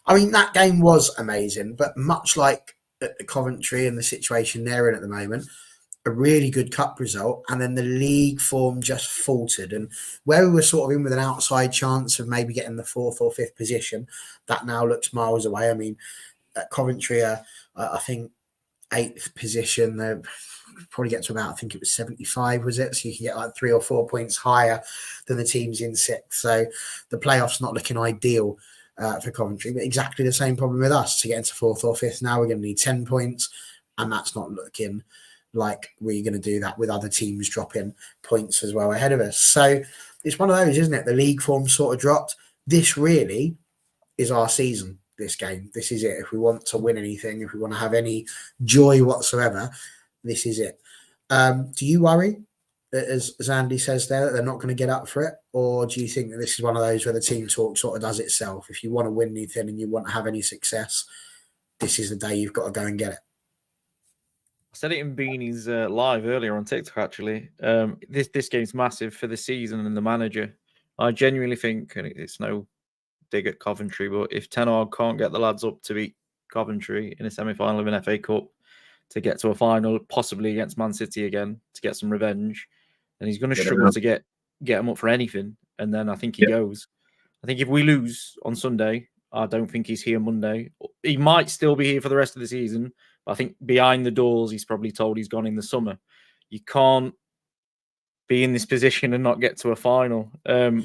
I mean, that game was amazing, but much like at the Coventry and the situation they're in at the moment, a really good cup result, and then the league form just faltered. And where we were sort of in with an outside chance of maybe getting the 4th or 5th position, that now looks miles away. I mean, at Coventry are, I think, 8th position. They'll probably get to about, I think it was 75, was it? So you can get like 3 or 4 points higher than the teams in 6th. So the playoffs not looking ideal for Coventry, but exactly the same problem with us. To get into 4th or 5th now, we're going to need 10 points, and that's not looking like we're going to do that with other teams dropping points as well ahead of us. So it's one of those, isn't it? The league form sort of dropped. This really is our season, this game. This is it. If we want to win anything, if we want to have any joy whatsoever, this is it. Do you worry, as Andy says there, that they're not going to get up for it? Or do you think that this is one of those where the team talk sort of does itself? If you want to win anything and you want to have any success, this is the day you've got to go and get it. I said it in Beanie's live earlier on TikTok, actually. This game's massive for the season and the manager. I genuinely think, and it's no dig at Coventry, but if Ten Hag can't get the lads up to beat Coventry in a semi-final of an FA Cup, to get to a final, possibly against Man City again, to get some revenge, then he's going to struggle to get them up for anything. And then I think he goes. I think if we lose on Sunday, I don't think he's here Monday. He might still be here for the rest of the season. But I think behind the doors, he's probably told he's gone in the summer. You can't be in this position and not get to a final.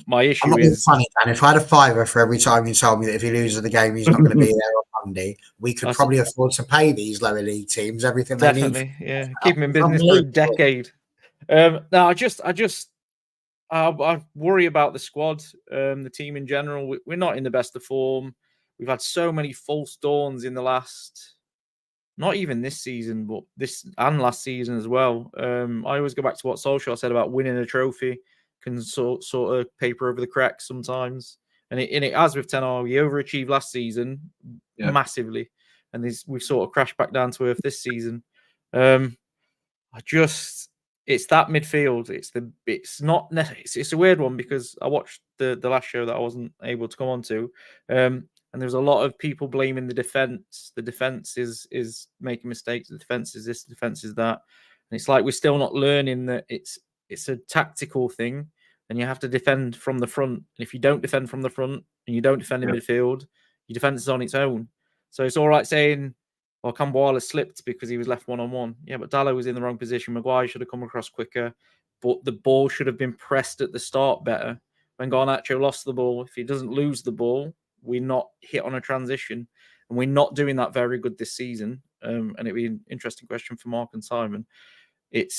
My issue is funny, Dan. If I had a fiver for every time you told me that if he loses the game, he's not going to be there on Monday, we could probably afford to pay these lower league teams everything they need. Definitely, yeah. Keep him in business for a decade. No, I worry about the squad, the team in general. We're not in the best of form. We've had so many false dawns in the last, not even this season, but this and last season as well. I always go back to what Solskjaer said about winning a trophy can sort of paper over the cracks sometimes. And it has with Ten Hag. He overachieved last season massively. And we've sort of crashed back down to earth this season. It's that midfield. It's a weird one because I watched the last show that I wasn't able to come on to. And there's a lot of people blaming the defense. The defense is making mistakes. The defense is this, the defense is that. And it's like we're still not learning that it's a tactical thing and you have to defend from the front. And if you don't defend from the front and you don't defend in midfield, your defense is on its own. So it's all right saying, well, Camboire slipped because he was left one-on-one. Yeah, but Dalot was in the wrong position. Maguire should have come across quicker, but the ball should have been pressed at the start better. When Garnacho lost the ball, if he doesn't lose the ball, we're not hit on a transition, and we're not doing that very good this season. And it'd be an interesting question for Mark and Simon. It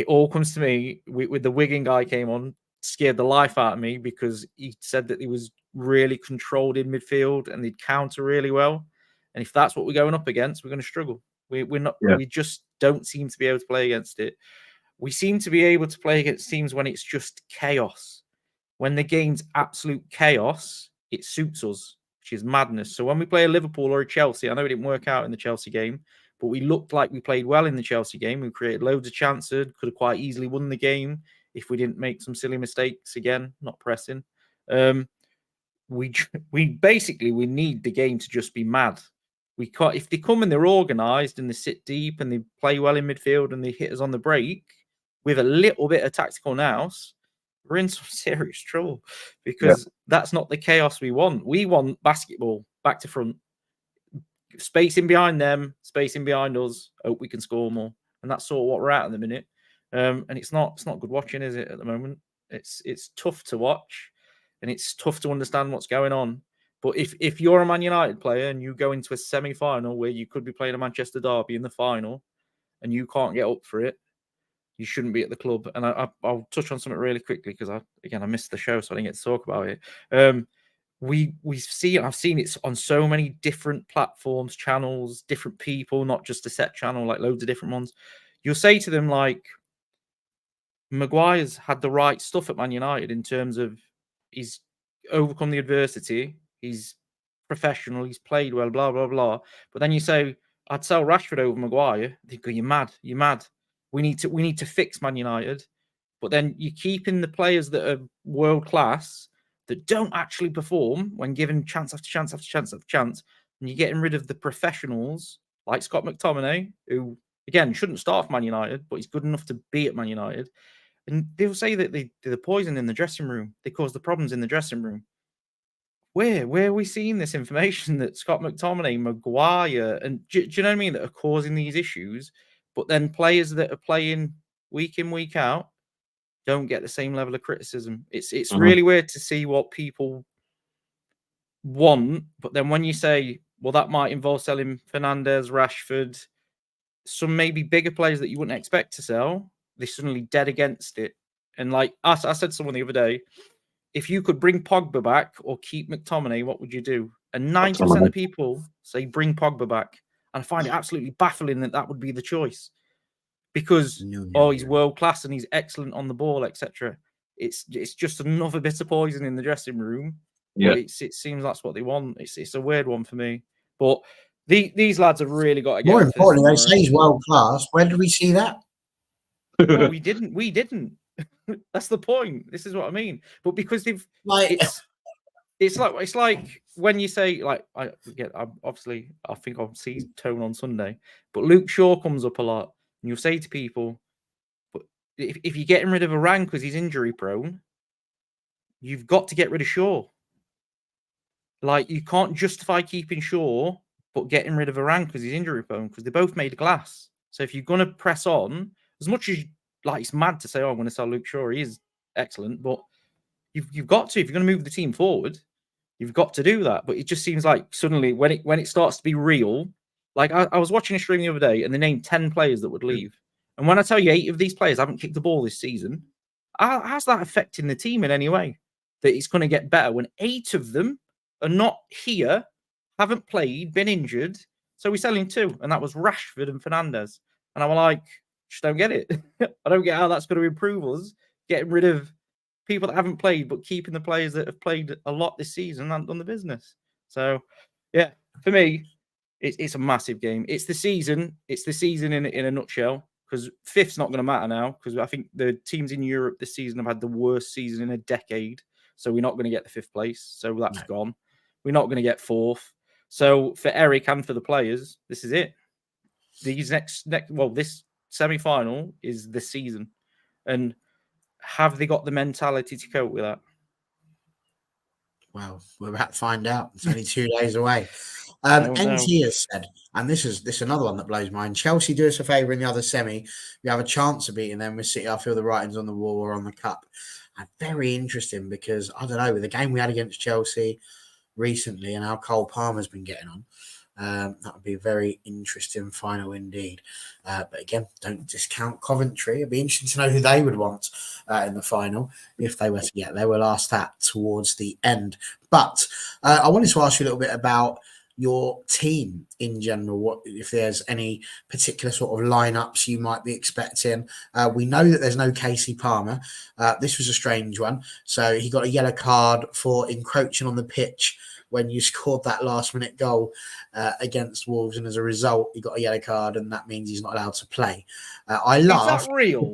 all comes to me with the Wigan guy came on, scared the life out of me because he said that he was really controlled in midfield and they'd counter really well. And if that's what we're going up against, we're going to struggle. We're not. Yeah. We just don't seem to be able to play against it. We seem to be able to play against teams when it's just chaos. When the game's absolute chaos, it suits us, which is madness. So when we play a Liverpool or a Chelsea, I know it didn't work out in the Chelsea game, but we looked like we played well in the Chelsea game. We created loads of chances, could have quite easily won the game if we didn't make some silly mistakes again, not pressing. We basically need the game to just be mad. We can't, if they come and they're organised and they sit deep and they play well in midfield and they hit us on the break with a little bit of tactical nous, we're in some serious trouble because that's not the chaos we want. We want basketball back to front, spacing behind them, spacing behind us. Hope we can score more, and that's sort of what we're at the minute. And it's not good watching, is it? At the moment, it's tough to watch, and it's tough to understand what's going on. But if you're a Man United player and you go into a semi-final where you could be playing a Manchester derby in the final, and you can't get up for it, you shouldn't be at the club. And I'll touch on something really quickly because I missed the show, so I didn't get to talk about it. I've seen it on so many different platforms, channels, different people, not just a set channel, like loads of different ones. You'll say to them like, Maguire's had the right stuff at Man United in terms of he's overcome the adversity, he's professional, he's played well, blah, blah, blah. But then you say, I'd sell Rashford over Maguire. They go, you're mad. We need to fix Man United. But then you're keeping the players that are world class that don't actually perform when given chance after chance after chance after chance. And you're getting rid of the professionals like Scott McTominay, who, again, shouldn't start for Man United, but he's good enough to be at Man United. And they'll say that they're the poison in the dressing room. They cause the problems in the dressing room. Where are we seeing this information that Scott McTominay, Maguire, and do you know what I mean, that are causing these issues? But then players that are playing week in, week out don't get the same level of criticism. It's really weird to see what people want. But then when you say, well, that might involve selling Fernandes, Rashford, some maybe bigger players that you wouldn't expect to sell, they're suddenly dead against it. And like I said to someone the other day, if you could bring Pogba back or keep McTominay, what would you do? And 90% of people say bring Pogba back. And I find it absolutely baffling that would be the choice. Because, he's world class and he's excellent on the ball, etc. It's just another bit of poison in the dressing room. Yeah. It seems that's what they want. It's a weird one for me. But these lads have really got to get More off this importantly, they tomorrow. say he's world class. Where did we see that? No, we didn't. We didn't. That's the point. This is what I mean. But because they've it's like when you say, like, I think I'll see Tone on Sunday, but Luke Shaw comes up a lot, and you'll say to people, but if you're getting rid of Varane because he's injury prone, you've got to get rid of Shaw. Like, you can't justify keeping Shaw but getting rid of Varane because he's injury prone, because they both made glass. So if you're going to press on, as much as like it's mad to say, I'm going to sell Luke Shaw, he is excellent, but you've got to, if you're going to move the team forward, you've got to do that. But it just seems like suddenly when it starts to be real, like I was watching a stream the other day and they named 10 players that would leave. And when I tell you 8 of these players haven't kicked the ball this season, how's that affecting the team in any way? That it's going to get better when 8 of them are not here, haven't played, been injured. So we're selling 2, and that was Rashford and Fernandes. And I'm like, just don't get it. I don't get how that's going to improve us, getting rid of people that haven't played, but keeping the players that have played a lot this season and done the business. So, yeah, for me, it's a massive game. It's the season. It's the season in a nutshell, because 5th's not going to matter now, because I think the teams in Europe this season have had the worst season in a decade. So we're not going to get the 5th place. So that's gone. We're not going to get 4th. So for Eric and for the players, this is it. These this semi-final is the season. And have they got the mentality to cope with that? Well, we're about to find out. It's only 2 days away. No. NT has said, and this is another one that blows mine. Chelsea do us a favour in the other semi. We have a chance of beating them with City. I feel the writing's on the wall or on the cup. And very interesting, because I don't know, with the game we had against Chelsea recently and how Cole Palmer's been getting on, that would be a very interesting final indeed. But again, don't discount Coventry. It'd be interesting to know who they would want in the final if they were to get there. We'll ask that towards the end. But I wanted to ask you a little bit about your team in general. What if there's any particular sort of lineups you might be expecting? We know that there's no Casey Palmer. This was a strange one. So he got a yellow card for encroaching on the pitch when you scored that last-minute goal against Wolves, and as a result, he got a yellow card, and that means he's not allowed to play. I laugh. Is that real?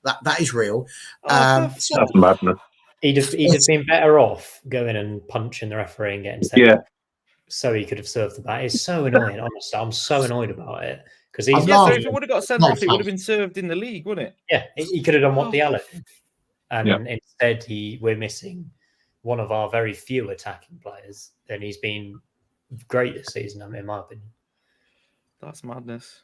That is real. That's madness. He'd have been better off going and punching the referee and getting sent off, so he could have served the bat. It's so annoying, honestly. I'm so annoyed about it, because he's so if it would have got sent off, it would have been served in the league, wouldn't it? Yeah, he could have done what Diallo did, and instead we're missing one of our very few attacking players, and he's been great this season, in my opinion. That's madness.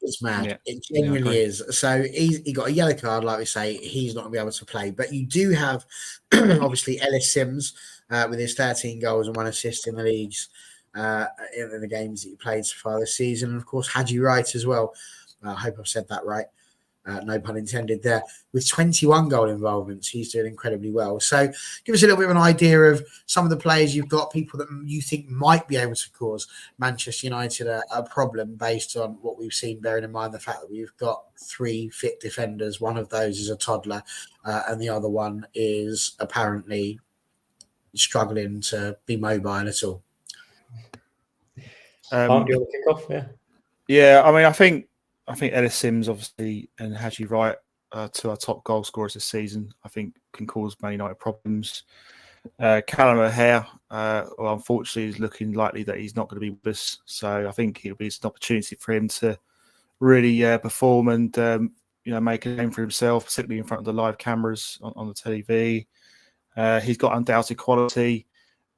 It's mad. Yeah. It genuinely is. So he got a yellow card, like we say. He's not going to be able to play. But you do have, obviously, Ellis Sims with his 13 goals and 1 assist in the leagues, in the games that he played so far this season. And, of course, Haji Wright as well. I hope I've said that right. No pun intended there. With 21 goal involvements, he's doing incredibly well. So give us a little bit of an idea of some of the players you've got, people that you think might be able to cause Manchester United a problem based on what we've seen, bearing in mind the fact that we've got 3 fit defenders. One of those is a toddler, and the other one is apparently struggling to be mobile at all. Do you want to kick off? Yeah, I mean, I think Ellis Sims, obviously, and Haji Wright, 2 our top goal scorers this season, I think can cause Man United problems. Callum O'Hare, unfortunately, is looking likely that he's not going to be with us. So I think it'll be an opportunity for him to really perform and make a name for himself, particularly in front of the live cameras on the TV. He's got undoubted quality.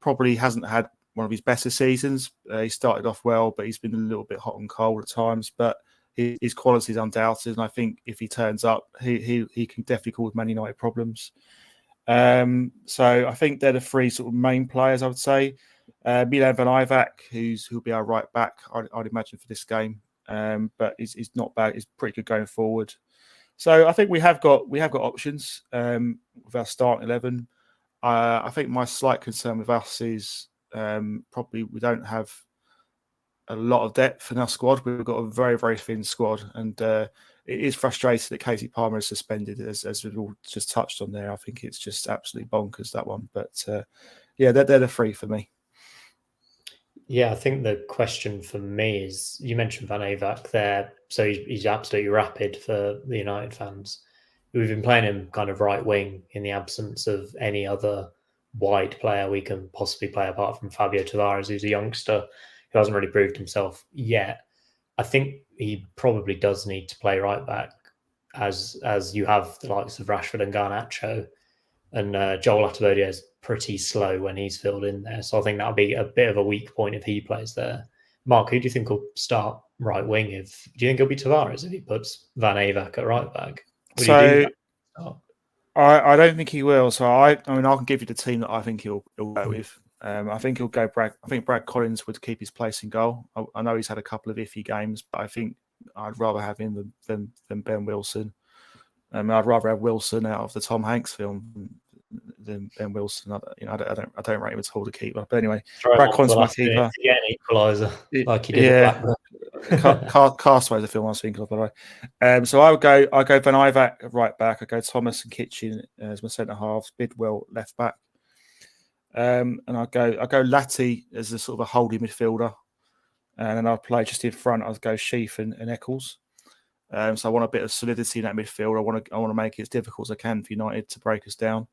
Probably hasn't had one of his better seasons. He started off well, but he's been a little bit hot and cold at times. But his quality is undoubted, and I think if he turns up, he can definitely cause Man United problems. So I think they're the 3 sort of main players, I would say. Milan Van Ivak, who'll be our right back, I'd imagine, for this game. but he's not bad. He's pretty good going forward. So I think we have got options with our starting 11. I think my slight concern with us is probably we don't have a lot of depth in our squad. We've got a very, very thin squad, and it is frustrating that Casey Palmer is suspended, as we've all just touched on there. I think it's just absolutely bonkers, that one. But yeah, they're the three for me. Yeah, I think the question for me is, you mentioned Van Avaak there, so he's absolutely rapid for the United fans. We've been playing him kind of right wing in the absence of any other wide player we can possibly play apart from Fabio Tavares, who's a youngster who hasn't really proved himself yet. I think he probably does need to play right back, as you have the likes of Rashford and Garnacho, and Joel Atibodia is pretty slow when he's filled in there. So I think that'll be a bit of a weak point if he plays there. Mark, who do you think will start right wing? Do you think it'll be Tavares if he puts Van Avaak at right back? Would he do that? I don't think he will. So I mean, I can give you the team that I think he'll go with. I think he'll go Brad. I think Brad Collins would keep his place in goal. I know he's had a couple of iffy games, but I think I'd rather have him than Ben Wilson. I'd rather have Wilson out of the Tom Hanks film than Ben Wilson. I don't rate him at all to keep. But anyway, Brad Collins my keeper. To get an equaliser like he did at Blackburn. Castaway is the film I was thinking of, by the way. So I go Van Ivac right back. I go Thomas and Kitchen as my centre halves. Bidwell left back. And I go Latty as a sort of a holding midfielder, and then I'll play just in front. I'll go Sheaf and Eccles. So I want a bit of solidity in that midfield. I want to make it as difficult as I can for United to break us down.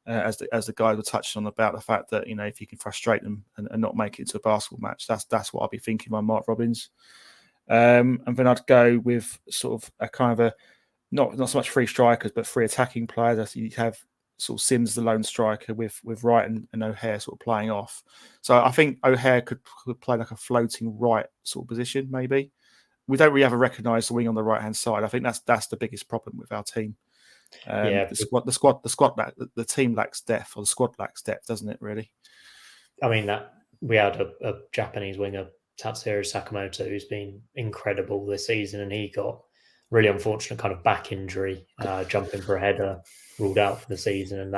As the guys were touching on about the fact that if you can frustrate them and not make it into a basketball match, that's what I'll be thinking by Mark Robins. And then I'd go with sort of a kind of a not so much three strikers, but three attacking players. I think you have sort of Sims the lone striker with Wright and O'Hare sort of playing off. So I think O'Hare could play like a floating right sort of position, maybe. We don't really have a recognised wing on the right hand side. I think that's the biggest problem with our team. The team lacks depth, or the squad lacks depth, doesn't it? Really. I mean, that we had a Japanese winger, Tatsuro Sakamoto, who's been incredible this season, and he got really unfortunate kind of back injury, jumping for a header, ruled out for the season, and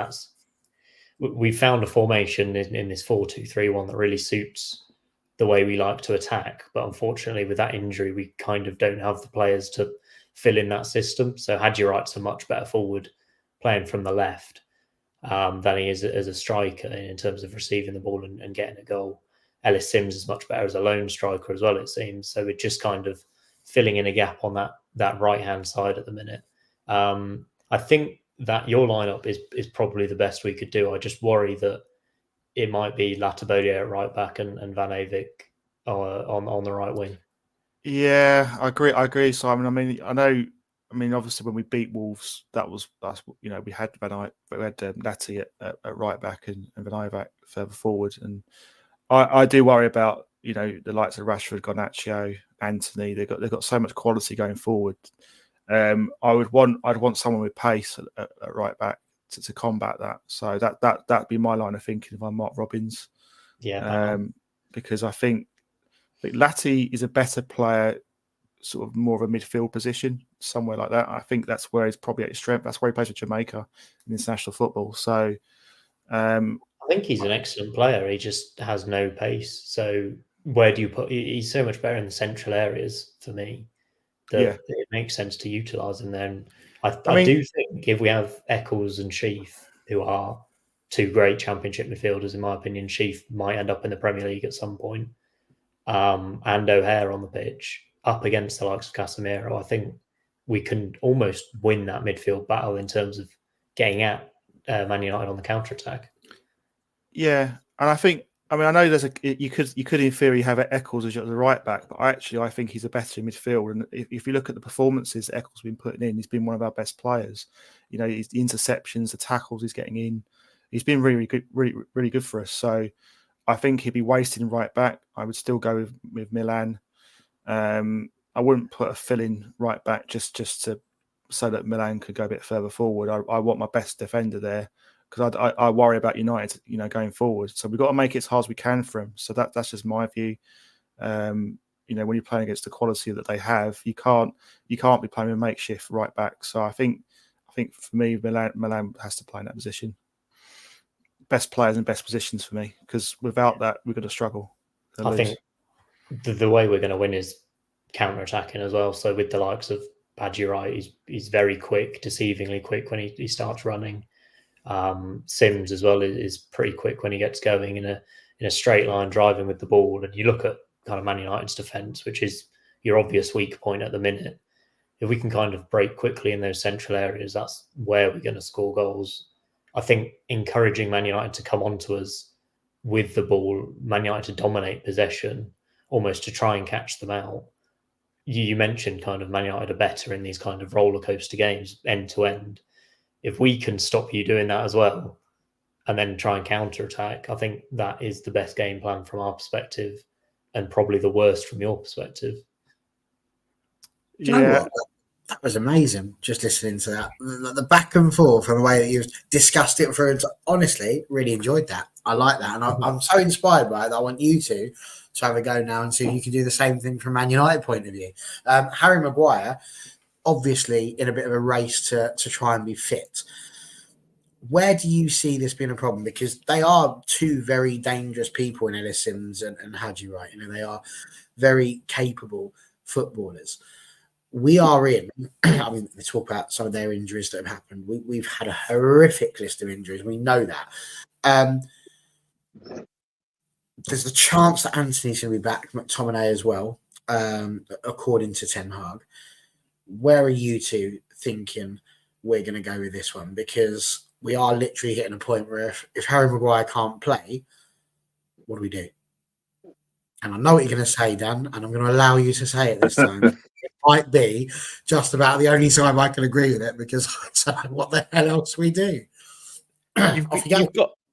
we found a formation in this 4-2-3-1 that really suits the way we like to attack. But unfortunately, with that injury, we kind of don't have the players to fill in that system. So Hadji Wright's a much better forward playing from the left than he is as a striker in terms of receiving the ball and getting a goal. Ellis Sims is much better as a lone striker as well, it seems. So we're just kind of filling in a gap on that right-hand side at the minute. I think that your lineup is probably the best we could do. I just worry that it might be Latibodia at right back and Van Avaak on the right wing. Yeah, I agree, Simon. I mean, obviously when we beat Wolves, we had Natty at right back and Van Ivac further forward, and I do worry about the likes of Rashford, Garnacho, Anthony. They've got so much quality going forward. I'd want someone with pace at right back to combat that. So that'd be my line of thinking if I'm Mark Robins. Yeah, because I think Latty is a better player, sort of more of a midfield position, somewhere like that. I think that's where he's probably at his strength. That's where he plays for Jamaica in international football. So I think he's an excellent player. He just has no pace. So where do you put? He's so much better in the central areas for me that it makes sense to utilise him there. And I do think if we have Eccles and Sheaf, who are two great Championship midfielders, in my opinion, Sheaf might end up in the Premier League at some point, and O'Hare on the pitch up against the likes of Casemiro, I think we can almost win that midfield battle in terms of getting at Man United on the counter-attack. Yeah, and I know you could in theory have Eccles as the right back, but I think he's a better midfield. And if you look at the performances Eccles has been putting in, he's been one of our best players. His the interceptions, the tackles he's getting in, he's been really good, really good for us. So I think he'd be wasting right back. I would still go with Milan. I wouldn't put a fill-in right back just so that Milan could go a bit further forward. I want my best defender there, because I worry about United, going forward. So we've got to make it as hard as we can for them. So that's just my view. when you're playing against the quality that they have, you can't be playing a makeshift right back. So I think for me, Milan has to play in that position. Best players in best positions for me, because without that, we're going to struggle. I think the way we're going to win is counter-attacking as well. So with the likes of Badji, he's very quick, deceivingly quick when he starts running. Sims as well is pretty quick when he gets going in a straight line, driving with the ball. And you look at kind of Man United's defence, which is your obvious weak point at the minute. If we can kind of break quickly in those central areas, that's where we're going to score goals. I think encouraging Man United to come onto us with the ball, Man United to dominate possession, almost to try and catch them out. You mentioned kind of Man United are better in these kind of roller coaster games, end to end. If we can stop you doing that as well, and then try and counter attack, I think that is the best game plan from our perspective, and probably the worst from your perspective. Do you know what? That was amazing. Just listening to that, the back and forth and the way that you've discussed it through. Honestly, really enjoyed that. I like that, and I'm so inspired by it that I want you to have a go now and see if you can do the same thing from Man United point of view. Harry Maguire, obviously in a bit of a race to try and be fit. Where do you see this being a problem? Because they are two very dangerous people in Ellis Sims and Hadji Wright. They are very capable footballers. We are in, we talk about some of their injuries that have happened. We've had a horrific list of injuries. We know that. There's a chance that Anthony's going to be back, McTominay as well, according to Ten Hag. Where are you two thinking we're going to go with this one? Because we are literally hitting a point where if Harry Maguire can't play, what do we do? And I know what you're going to say, Dan, and I'm going to allow you to say it this time. It might be just about the only time I can agree with it, because I don't know what the hell else we do.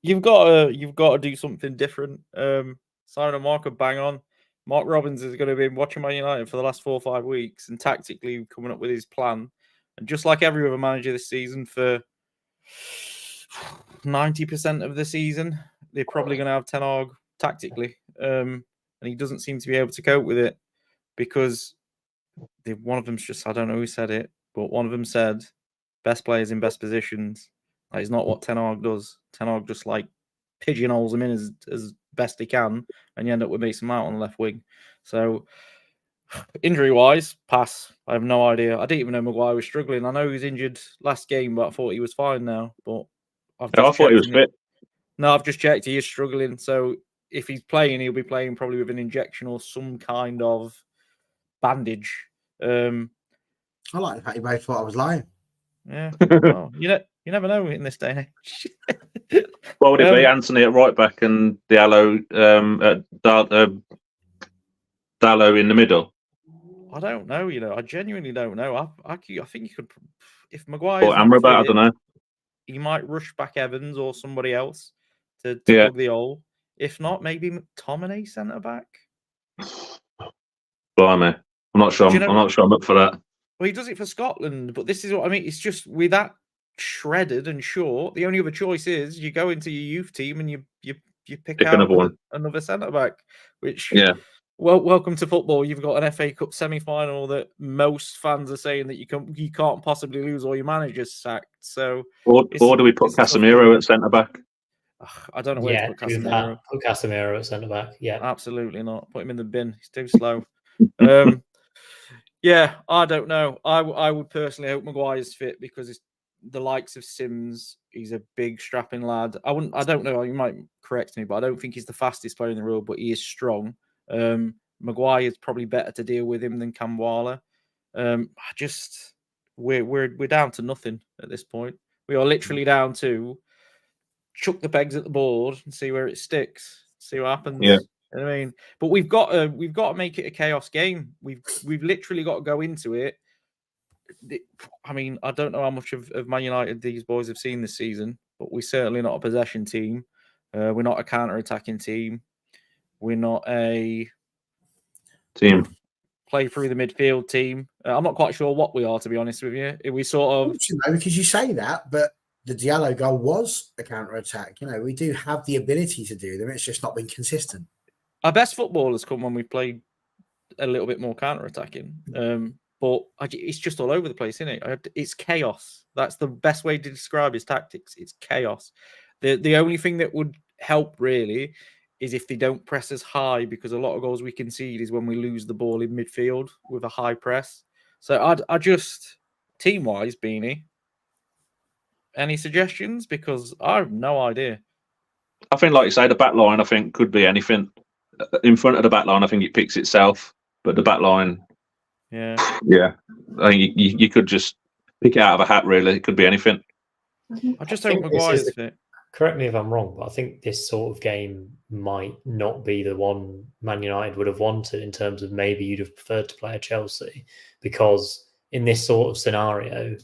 You've got to do something different. Simon and Mark are bang on. Mark Robbins is going to be watching Man United for the last 4 or 5 weeks and tactically coming up with his plan. And just like every other manager this season, for 90% of the season, they're probably going to have Ten Hag tactically. And he doesn't seem to be able to cope with it, because one of them's just, I don't know who said it, but one of them said, best players in best positions. That is not what Ten Hag does. Ten Hag just pigeonholes him in as best he can, and you end up with Mason Mount on the left wing. So, injury-wise, pass. I have no idea. I didn't even know Maguire was struggling. I know he was injured last game, but I thought he was fine now. But I thought he was fit. No, I've just checked. He is struggling. So if he's playing, he'll be playing probably with an injection or some kind of bandage. I like the fact you both thought I was lying. Yeah. Well, you never know in this day and age. What would it be? Anthony at right back and Diallo Dallo in the middle? I don't know. I genuinely don't know. I think you could, if Maguire or Amrabat, I don't know. He might rush back Evans or somebody else to plug the hole. If not, maybe McTominay centre back. Blimey, I'm not sure. I'm not sure I'm up for that. Well, he does it for Scotland, but this is what I mean. It's just with that shredded and short. The only other choice is you go into your youth team and you pick out another centre back. Which Well, welcome to football. You've got an FA Cup semi-final that most fans are saying that you can't possibly lose, or your manager's sacked. So, or do we put Casemiro at centre back? I don't know where to put Casemiro. Put Casemiro at centre back. Yeah, absolutely not. Put him in the bin. He's too slow. Yeah, I don't know. I would personally hope Maguire's fit, because it's the likes of Sims. He's a big, strapping lad. I don't know. You might correct me, but I don't think he's the fastest player in the world, but he is strong. Maguire is probably better to deal with him than Kamwala. We're down to nothing at this point. We are literally down to chuck the pegs at the board and see where it sticks. See what happens. Yeah. You know what I mean, but we've got to make it a chaos game. We've literally got to go into it. I mean, I don't know how much of Man United these boys have seen this season, but we're certainly not a possession team. We're not a counter-attacking team. We're not a team play through the midfield team. I'm not quite sure what we are, to be honest with you. We sort of, because you say that, but the Diallo goal was a counter-attack. We do have the ability to do them. It's just not been consistent. Our best football has come when we've played a little bit more counter-attacking. But it's just all over the place, isn't it? It's chaos. That's the best way to describe his tactics. It's chaos. The only thing that would help really is if they don't press as high, because a lot of goals we concede is when we lose the ball in midfield with a high press. So I just, team-wise, Beanie, any suggestions? Because I have no idea. I think, like you say, the back line, I think, could be anything. In front of the back line, I think it picks itself. But the back line, yeah, I think you could just pick it out of a hat, really. It could be anything. I just hope Maguire's fit. Correct me if I'm wrong, but I think this sort of game might not be the one Man United would have wanted, in terms of maybe you'd have preferred to play at Chelsea, because in this sort of scenario,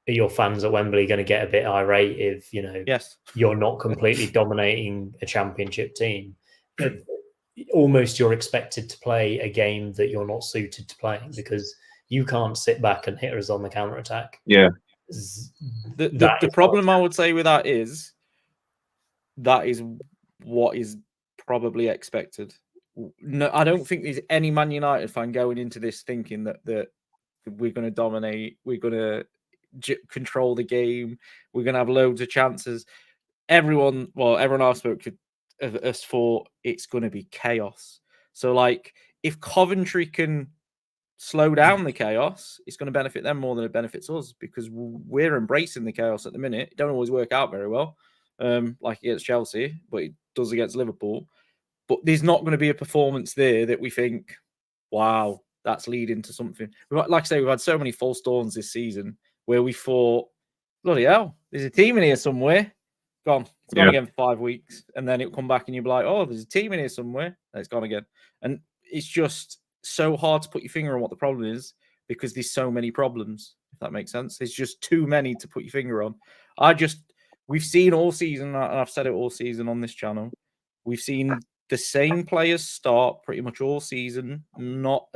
are your fans at Wembley going to get a bit irate if, Yes, you're not completely dominating a championship team? Almost you're expected to play a game that you're not suited to playing, because you can't sit back and hit us on the counter-attack. Yeah. The problem I would say with that is what is probably expected. No, I don't think there's any Man United fan going into this thinking that we're going to dominate, we're going to control the game, we're going to have loads of chances. Everyone I've spoken of us for, it's going to be chaos. So, like, if Coventry can slow down the chaos, it's going to benefit them more than it benefits us, because we're embracing the chaos at the minute. It don't always work out very well, like against Chelsea, but it does against Liverpool. But there's not going to be a performance there that we think, wow, that's leading to something. Like I say, we've had so many false dawns this season where we thought, bloody hell, there's a team in here somewhere. Gone. It's gone again for 5 weeks. And then it'll come back and you'll be like, oh, there's a team in here somewhere. And it's gone again. And it's just so hard to put your finger on what the problem is, because there's so many problems, if that makes sense. There's just too many to put your finger on. We've seen all season, and I've said it all season on this channel, we've seen the same players start pretty much all season, not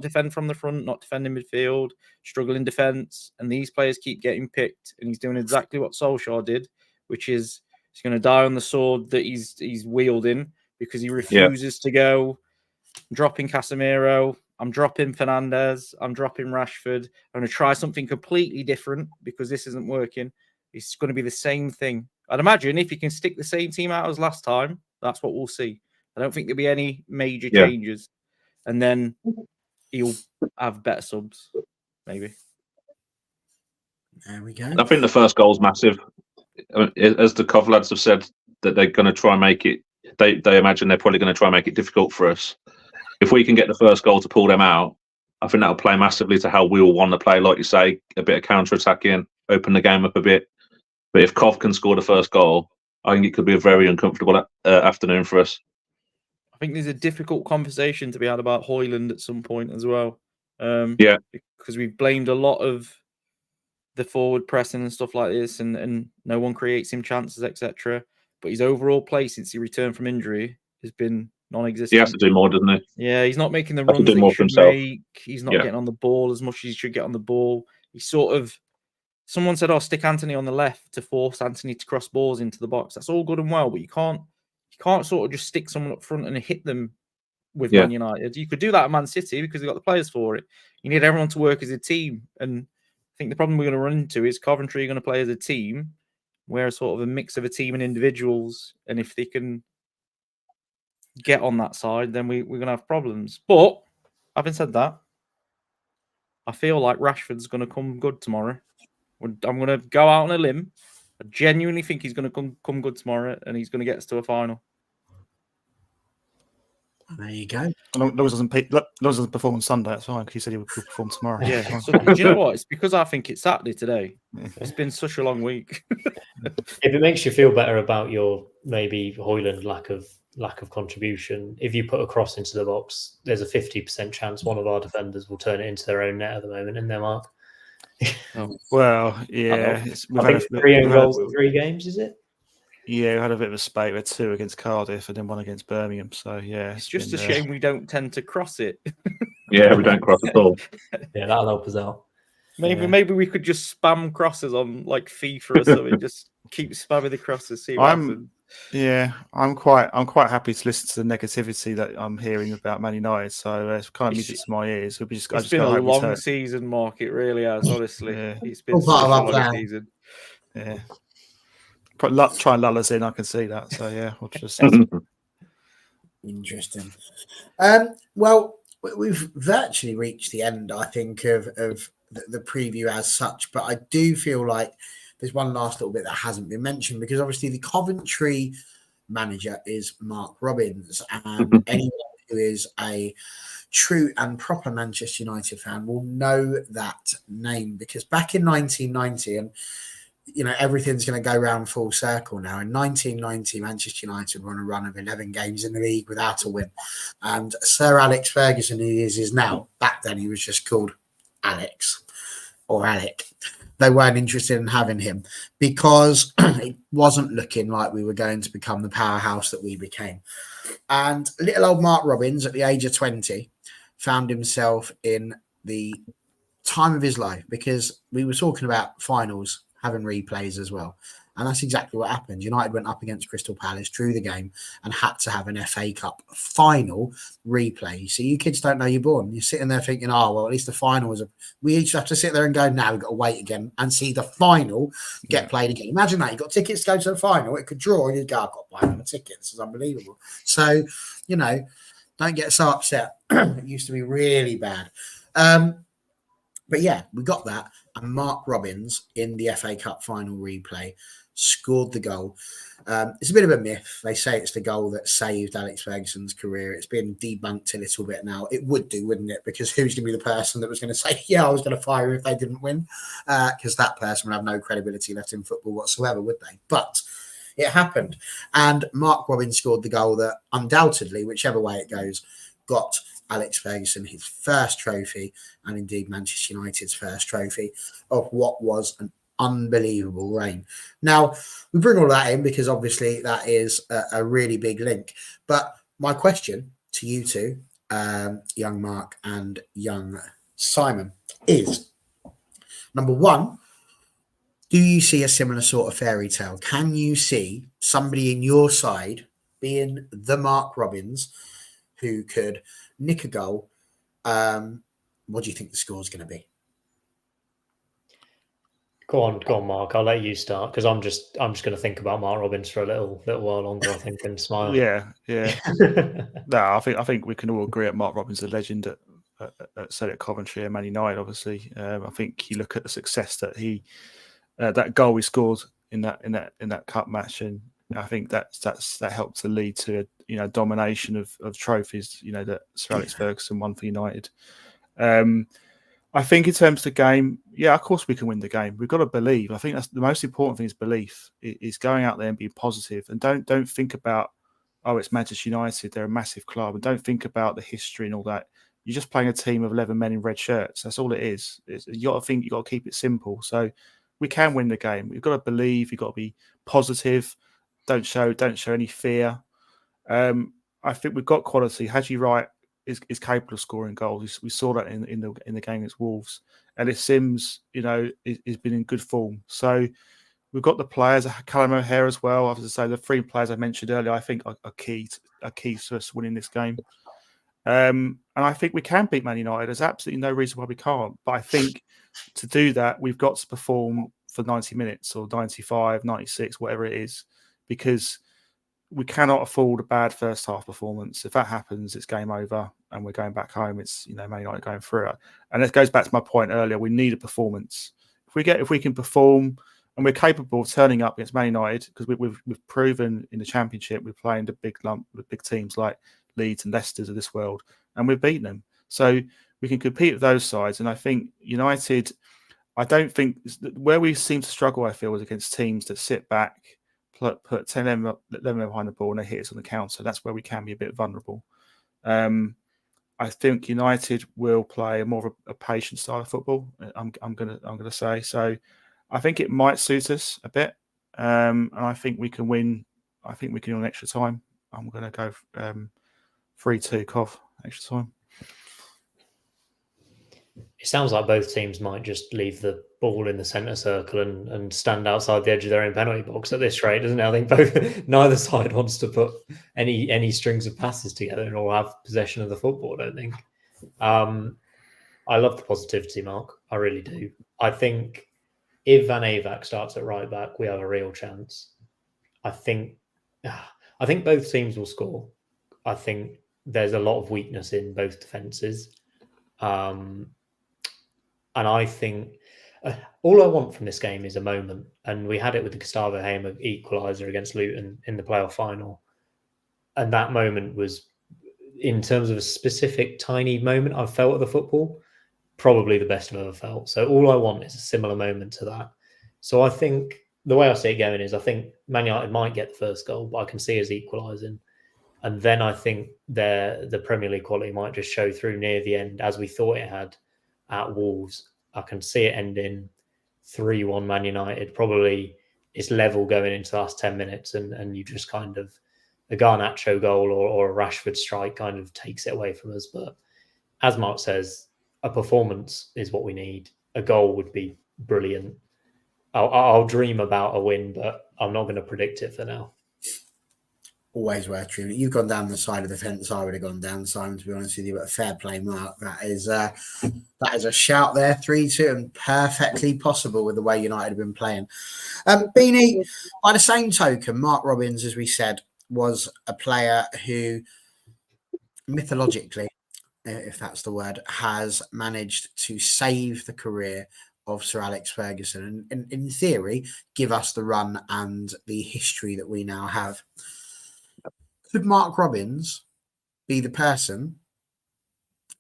defend from the front, not defend in midfield, struggle in defence, and these players keep getting picked, and he's doing exactly what Solskjaer did, which is he's going to die on the sword that he's wielding, because he refuses to go. I'm dropping Casemiro, I'm dropping Fernandes, I'm dropping Rashford. I'm going to try something completely different because this isn't working. It's going to be the same thing. I'd imagine if you can stick the same team out as last time, that's what we'll see. I don't think there'll be any major changes. And then he'll have better subs, maybe. There we go. I think the first goal's massive. As the Cov lads have said, that they're going to try and make it, they imagine they're probably going to try and make it difficult for us. If we can get the first goal to pull them out, I think that'll play massively to how we'll want to play. Like you say, a bit of counter-attacking, open the game up a bit. But if Cov can score the first goal, I think it could be a very uncomfortable afternoon for us. I think there's a difficult conversation to be had about Højlund at some point as well. Because we've blamed a lot of the forward pressing and stuff like this, and no one creates him chances, etc. But his overall play since he returned from injury has been non-existent. He has to do more, doesn't he? Yeah, he's not making the runs that he should make. He's not getting on the ball as much as he should get on the ball. He's sort of... Someone said, stick Anthony on the left to force Anthony to cross balls into the box. That's all good and well, but you can't sort of just stick someone up front and hit them with Man United. You could do that at Man City because they've got the players for it. You need everyone to work as a team. And I think the problem we're going to run into is Coventry are going to play as a team. We're sort of a mix of a team and individuals. And if they can get on that side, then we're going to have problems. But having said that, I feel like Rashford's going to come good tomorrow. I'm going to go out on a limb. I genuinely think he's going to come good tomorrow, and he's going to get us to a final. There you go. Lewis doesn't perform on Sunday. That's fine, because he said he would perform tomorrow. Yeah. So, do you know what? It's because I think it's Saturday today. It's been such a long week. If it makes you feel better about your maybe Højlund lack of contribution, if you put a cross into the box, there's a 50% chance one of our defenders will turn it into their own net at the moment in their mark. Well, yeah. I think 3 own goals in 3 games, is it? Yeah, we had a bit of a spate. We had 2 against Cardiff and then 1 against Birmingham. So, yeah. It's just a shame we don't tend to cross it. Yeah, we don't cross at all. Yeah, that'll help us out. Maybe we could just spam crosses on like FIFA or something. Just keep spamming the crosses. See what happens. Yeah, I'm quite happy to listen to the negativity that I'm hearing about Man United. So it's kind of music to my ears. I It's just been gotta a hope we long turn. season, Mark. It really has. Honestly, Yeah, it's been All part such of a our long plan. season. yeah. Try and lull us in. I can see that. So yeah, we'll just. Interesting. Well, we've virtually reached the end, I think, of the preview as such. But I do feel like there's one last little bit that hasn't been mentioned, because obviously the Coventry manager is Mark Robbins, and anyone who is a true and proper Manchester United fan will know that name, because back in 1990, and everything's going to go round full circle now. In 1990, Manchester United won a run of 11 games in the league without a win. And Sir Alex Ferguson, who he is now, back then he was just called Alex or Alec. They weren't interested in having him because it wasn't looking like we were going to become the powerhouse that we became. And little old Mark Robbins, at the age of 20, found himself in the time of his life, because we were talking about finals having replays as well, and that's exactly what happened. United went up against Crystal Palace, drew the game, and had to have an FA Cup final replay. So you kids don't know you're born. You're sitting there thinking, oh well, at least the final was we each have to sit there and go, now we've got to wait again and see the final get played again. Imagine that. You got tickets to go to the final, it could draw, and you'd go, I've got to buy them tickets. It's unbelievable. So don't get so upset. It used to be really bad. But yeah, we got that. And Mark Robbins in the FA Cup final replay scored the goal. It's a bit of a myth. They say it's the goal that saved Alex Ferguson's career. It's been debunked a little bit now. It would do, wouldn't it? Because who's going to be the person that was going to say, yeah, I was going to fire him if they didn't win? Because that person would have no credibility left in football whatsoever, would they? But it happened. And Mark Robbins scored the goal that undoubtedly, whichever way it goes, got Alex Ferguson his first trophy, and indeed Manchester United's first trophy of what was an unbelievable reign. Now, we bring all that in because obviously that is a really big link. But my question to you two, young Mark and young Simon, is number one, do you see a similar sort of fairy tale? Can you see somebody in your side being the Mark Robbins who could nick a goal? What do you think the score is going to be? Go on, Mark. I'll let you start, because I'm just going to think about Mark Robbins for a little while longer, I think, and smile. Yeah. No, I think we can all agree that Mark Robbins is a legend at Coventry and Man United. Obviously, I think you look at the success that that goal he scored in that cup match, and I think that helped to lead to domination of trophies that Sir Alex Ferguson won for United. I think in terms of the game, yeah, of course we can win the game. We've got to believe. I think that's the most important thing, is belief. Is going out there and being positive, and don't think about, oh, it's Manchester United, they're a massive club, and don't think about the history and all that. You're just playing a team of 11 men in red shirts. That's all it is. You got to keep it simple. So we can win the game. We've got to believe. You've got to be positive. Don't show any fear. I think we've got quality. Haji Wright is capable of scoring goals. We saw that in the game against Wolves. Ellis Sims, has been in good form. So we've got the players. Callum O'Hare as well. I have to say, the three players I mentioned earlier, I think are key to us winning this game. And I think we can beat Man United. There's absolutely no reason why we can't. But I think to do that, we've got to perform for 90 minutes or 95, 96, whatever it is, because we cannot afford a bad first half performance. If that happens, it's game over and we're going back home. It's Man United going through it. And it goes back to my point earlier. We need a performance. If we can perform and we're capable of turning up against Man United, because we've proven in the Championship we're playing the big teams like Leeds and Leicester's of this world, and we've beaten them. So we can compete with those sides. And I think United, I don't think where we seem to struggle, I feel, is against teams that sit back, put 10 men behind the ball, and they hit us on the counter. That's where we can be a bit vulnerable. I think United will play more of a patient style of football. I'm gonna say so. I think it might suit us a bit, and I think we can win. I think we can win extra time. I'm gonna go 3-2 Cov extra time. It sounds like both teams might just leave the ball in the centre circle and stand outside the edge of their own penalty box at this rate, doesn't it? I think neither side wants to put any strings of passes together or have possession of the football, I don't think. I love the positivity, Mark. I really do. I think if Van Avak starts at right back, we have a real chance. I think both teams will score. I think there's a lot of weakness in both defences. And I think all I want from this game is a moment. And we had it with the Gustavo Hamer equaliser against Luton in the playoff final. And that moment was, in terms of a specific tiny moment I've felt at the football, probably the best I've ever felt. So all I want is a similar moment to that. So I think the way I see it going is I think Man United might get the first goal, but I can see us equalising. And then I think the Premier League quality might just show through near the end, as we thought it had at Wolves. I can see it ending 3-1 Man United. Probably it's level going into the last 10 minutes, and you just kind of, a Garnacho goal or a Rashford strike kind of takes it away from us. But as Mark says, a performance is what we need. A goal would be brilliant. I'll dream about a win, but I'm not going to predict it for now. Always worth dreaming. You've gone down the side of the fence. I would have gone down, Simon, to be honest with you. But fair play, Mark. That is a shout there, 3-2, and perfectly possible with the way United have been playing. Beanie, by the same token, Mark Robins, as we said, was a player who mythologically, if that's the word, has managed to save the career of Sir Alex Ferguson and in theory give us the run and the history that we now have. Could Mark Robins be the person,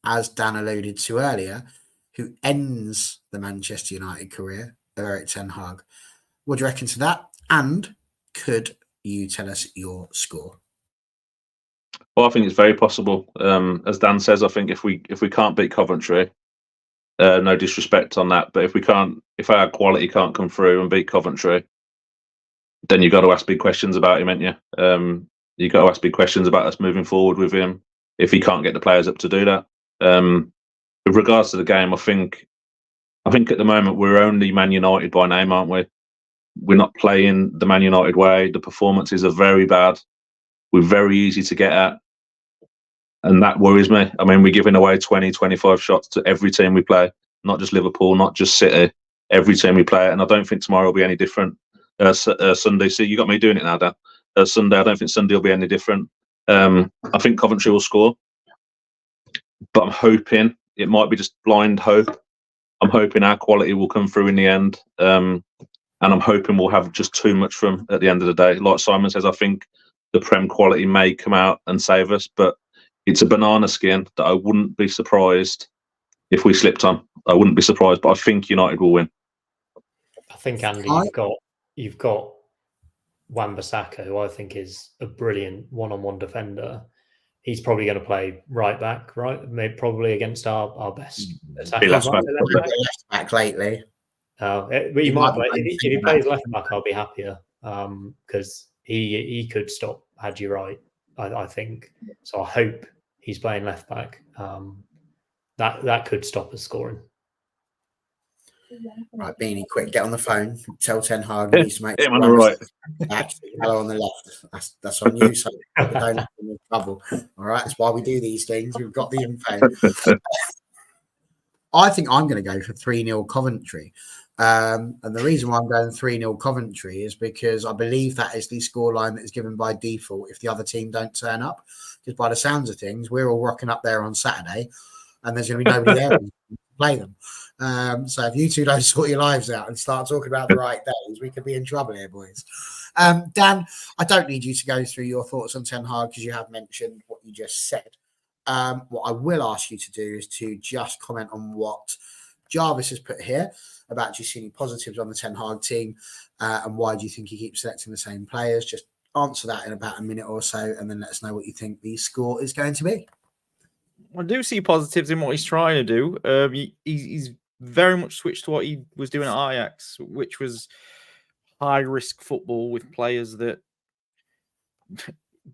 as Dan alluded to earlier, who ends the Manchester United career of Erik ten Hag? What do you reckon to that? And could you tell us your score? Well, I think it's very possible. As Dan says, I think if we can't beat Coventry, no disrespect on that, but if our quality can't come through and beat Coventry, then you've got to ask big questions about him, ain't you? You've got to ask big questions about us moving forward with him if he can't get the players up to do that. With regards to the game, I think at the moment we're only Man United by name, aren't we? We're not playing the Man United way. The performances are very bad. We're very easy to get at. And that worries me. I mean, we're giving away 20, 25 shots to every team we play, not just Liverpool, not just City, every team we play. And I don't think tomorrow will be any different. Sunday, see, you got me doing it now, Dan. Sunday, I don't think Sunday will be any different. I think Coventry will score. But I'm hoping, it might be just blind hope, I'm hoping our quality will come through in the end. And I'm hoping we'll have just too much from at the end of the day. Like Simon says, I think the Prem quality may come out and save us, but it's a banana skin that I wouldn't be surprised if we slipped on. I wouldn't be surprised, but I think United will win. I think, Andy, you've got Wan-Bissaka, who I think is a brilliant one-on-one defender. He's probably going to play right back, right? Maybe probably against our best attacker. Left back lately. But he might play. If he plays left back, I'll be happier because he could stop Hadji right. I think so. I hope he's playing left back. That could stop us scoring. Right, Beanie, quick, get on the phone. Tell Ten Hag he needs to make him on the right. Hello on the left. That's on you, so don't have any trouble. All right, that's why we do these things. We've got the info. I think I'm going to go for 3-0 Coventry. And the reason why I'm going 3-0 Coventry is because I believe that is the scoreline that is given by default if the other team don't turn up. Because by the sounds of things, we're all rocking up there on Saturday and there's going to be nobody there to play them. So if you two don't sort your lives out and start talking about the right days, we could be in trouble here, boys. Dan, I don't need you to go through your thoughts on Ten Hag because you have mentioned what you just said. What I will ask you to do is to just comment on what Jarvis has put here about do you see any positives on the Ten Hag team and why do you think he keeps selecting the same players? Just answer that in about a minute or so and then let us know what you think the score is going to be. I do see positives in what he's trying to do. He's very much switched to what he was doing at Ajax, which was high-risk football with players that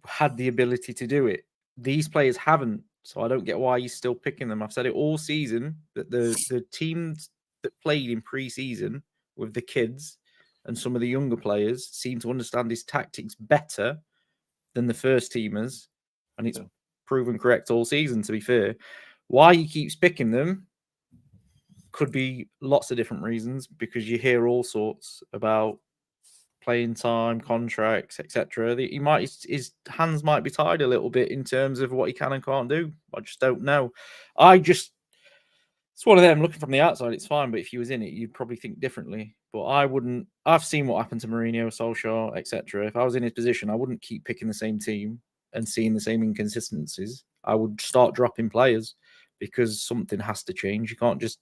had the ability to do it. These players haven't, so I don't get why he's still picking them. I've said it all season that the teams that played in pre-season with the kids and some of the younger players seem to understand his tactics better than the first teamers, and it's proven correct all season, to be fair. Why he keeps picking them could be lots of different reasons, because you hear all sorts about playing time, contracts, etc. His hands might be tied a little bit in terms of what he can and can't do. I just don't know. It's one of them. Looking from the outside, it's fine, but if you was in it, you'd probably think differently. But I wouldn't. I've seen what happened to Mourinho, Solskjaer, etc. If I was in his position, I wouldn't keep picking the same team and seeing the same inconsistencies. I would start dropping players, because something has to change. You can't just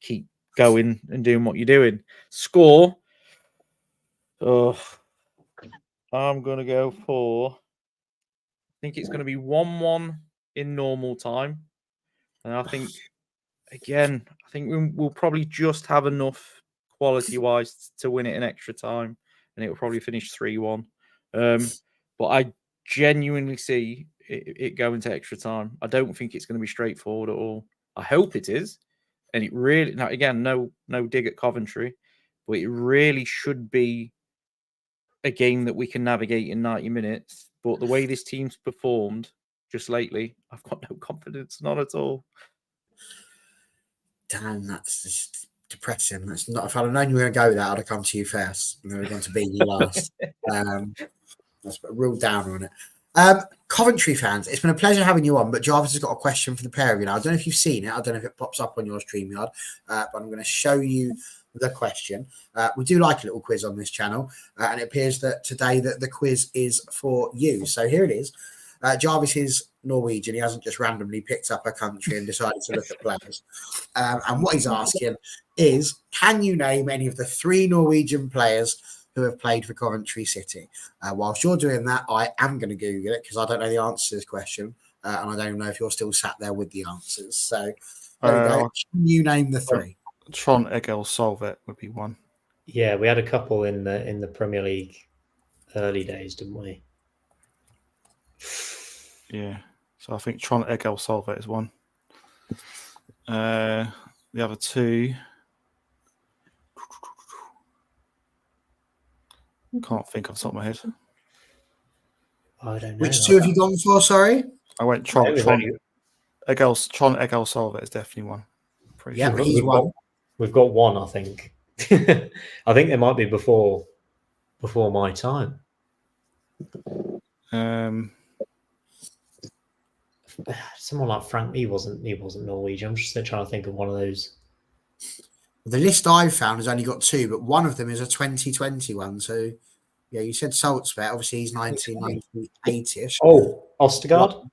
keep going and doing what you're doing. Score. Oh, I'm going to go for, I think it's going to be 1-1 in normal time. And I think, again, we'll probably just have enough quality-wise to win it in extra time. And it will probably finish 3-1. But I genuinely see it going to extra time. I don't think it's going to be straightforward at all. I hope it is. And it really, now again, no dig at Coventry, but it really should be a game that we can navigate in 90 minutes. But the way this team's performed just lately, I've got no confidence, not at all. Damn, that's just depressing. That's not. If I'd have known you were going to go with that, I'd have come to you first. And I would have gone to beat you last. That's a real downer on it. Coventry fans, it's been a pleasure having you on, but Jarvis has got a question for the pair of you now. I don't know if you've seen it. I don't know if it pops up on your StreamYard, but I'm going to show you the question. We do like a little quiz on this channel, and it appears that today that the quiz is for you. So here it is. Jarvis is Norwegian. He hasn't just randomly picked up a country and decided to look at players. And what he's asking is, can you name any of the 3 Norwegian players who have played for Coventry City? Whilst you're doing that, I am going to Google it, because I don't know the answer to this question, and I don't know if you're still sat there with the answers. So there we go. Can you name the 3? Trond Egil Solvet would be one. Yeah, we had a couple in the Premier League early days, didn't we? Yeah. So I think Trond Egil Solvet is one. The other 2, can't think off the top of my head. I don't know. Which 2 have you gone for? Sorry, I went Trond Egil Solvet is definitely one. Pretty yeah, sure. he's one. We've got one, I think. I think they might be before my time. Someone like Frank, he wasn't Norwegian. I'm just trying to think of one of those. The list I've found has only got 2, but one of them is a 2020 one. So yeah, you said Saltzpet. Obviously, he's 1998-ish. Oh, Ostergaard.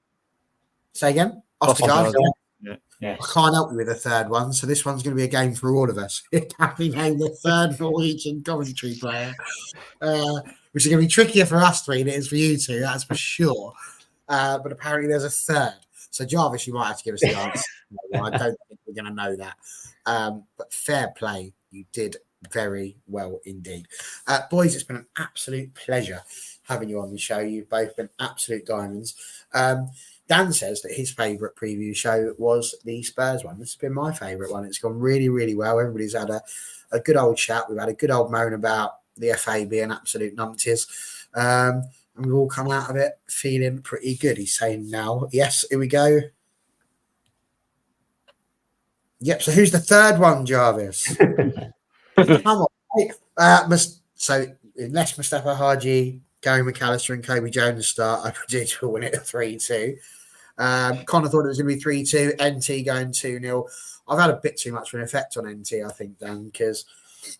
Say again, Ostergaard. Yeah. Yes. I can't help you with a third one, so this one's going to be a game for all of us. Can we name the 3rd Norwegian Coventry player? Which is going to be trickier for us 3 than it is for you 2, that's for sure. But apparently there's a 3rd. So Jarvis, you might have to give us the answer. I don't think we're going to know that. But fair play, you did very well indeed. Boys, it's been an absolute pleasure having you on the show. You've both been absolute diamonds. Dan says that his favourite preview show was the Spurs one. This has been my favourite one. It's gone really, really well. Everybody's had a good old chat. We've had a good old moan about the FA being absolute numpties. And we've all come out of it feeling pretty good. He's saying now, yes, here we go. Yep, so who's the 3rd one, Jarvis? Come on. So unless Mustafa Haji, Gary McAllister and Kobe Jones start, I predict we'll win it 3-2. Connor thought it was going to be 3-2. NT going 2-0. I've had a bit too much of an effect on NT, I think, Dan, because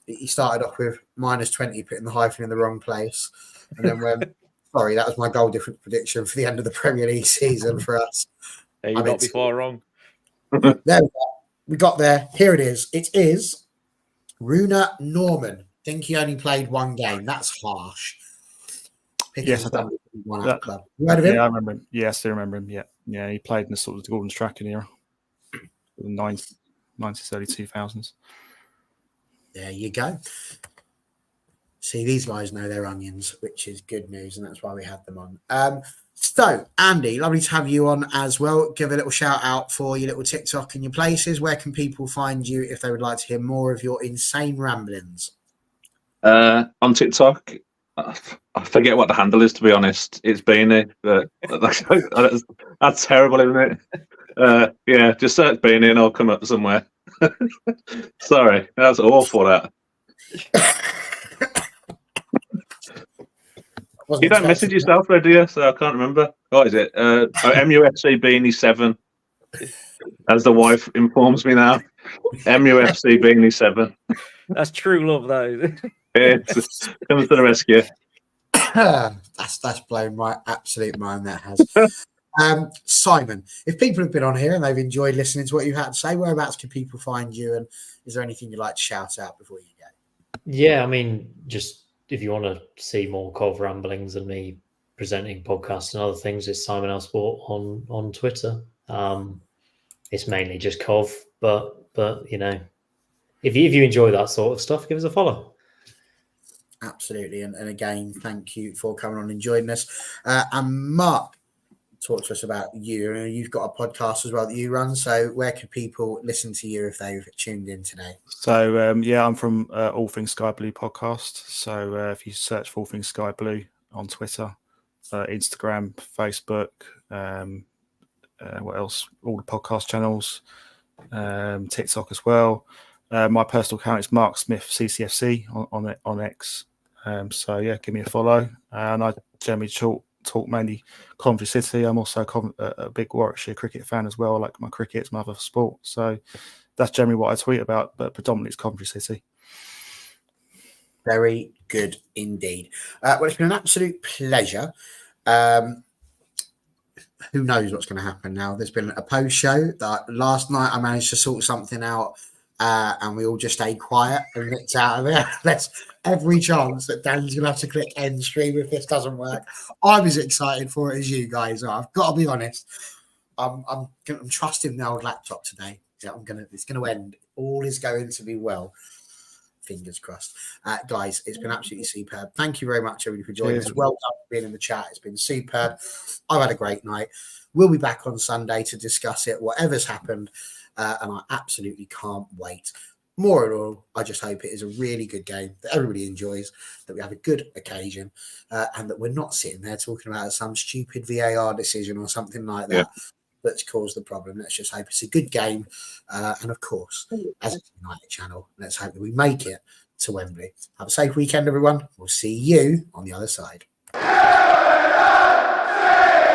he started off with -20, putting the hyphen in the wrong place. And then when, sorry, that was my goal difference prediction for the end of the Premier League season for us. Hey, you're not before wrong. There we go. We got there. Here it is. It is Rune Norman. Think he only played 1 game. That's harsh. Yes, I You heard of him? Yeah, I remember him. Yes, I remember him. Yeah, he played in the sort of Gordon Strachan era, the 90s, early 2000s. There you go. See, these guys know their onions, which is good news, and that's why we had them on. So, Andy, lovely to have you on as well. Give a little shout out for your little TikTok and your places. Where can people find you if they would like to hear more of your insane ramblings? On TikTok, I forget what the handle is, to be honest. It's Beanie, but that's terrible, isn't it? Yeah, just search Beanie and I'll come up somewhere. Sorry, that's awful. That you don't message yourself, though, do you? So I can't remember. What is it? MUFC Beanie 7, as the wife informs me now. MUFC Beanie 7. That's true love, though. It comes to the rescue. That's blown my absolute mind. That has. Simon, if people have been on here and they've enjoyed listening to what you've had to say, whereabouts can people find you? And is there anything you'd like to shout out before you go? Yeah, I mean, just if you want to see more Cov ramblings and me presenting podcasts and other things, it's Simon L Sport on Twitter. It's mainly just Cov, but you know, if you enjoy that sort of stuff, give us a follow. Absolutely, and again, thank you for coming on and joining us. And Mark, talk to us about you. You've got a podcast as well that you run. So where can people listen to you if they've tuned in today? So I'm from All Things Sky Blue podcast. So if you search for All Things Sky Blue on Twitter, Instagram, Facebook, what else? All the podcast channels, TikTok as well. My personal account is Mark Smith CCFC on X. So yeah, give me a follow. And I generally talk mainly Coventry City. I'm also a big Warwickshire cricket fan as well. I like my cricket, it's my other sport. So that's generally what I tweet about, but predominantly it's Coventry City. Very good indeed. Well, it's been an absolute pleasure. Who knows what's going to happen now? There's been a post show that last night I managed to sort something out. And we all just stayed quiet and nipped out of there. There's every chance that Dan's going to have to click end stream if this doesn't work. I'm as excited for it as you guys are. I've got to be honest. I'm trusting the old laptop today. It's going to end. All is going to be well. Fingers crossed. Guys, it's been absolutely superb. Thank you very much, everybody, for joining us. Well done for being in the chat. It's been superb. I've had a great night. We'll be back on Sunday to discuss it, whatever's happened. And I absolutely can't wait. More and all, I just hope it is a really good game that everybody enjoys, that we have a good occasion, and that we're not sitting there talking about some stupid VAR decision or something like that that's caused the problem. Let's just hope it's a good game. And of course, as a United channel, let's hope that we make it to Wembley. Have a safe weekend, everyone. We'll see you on the other side.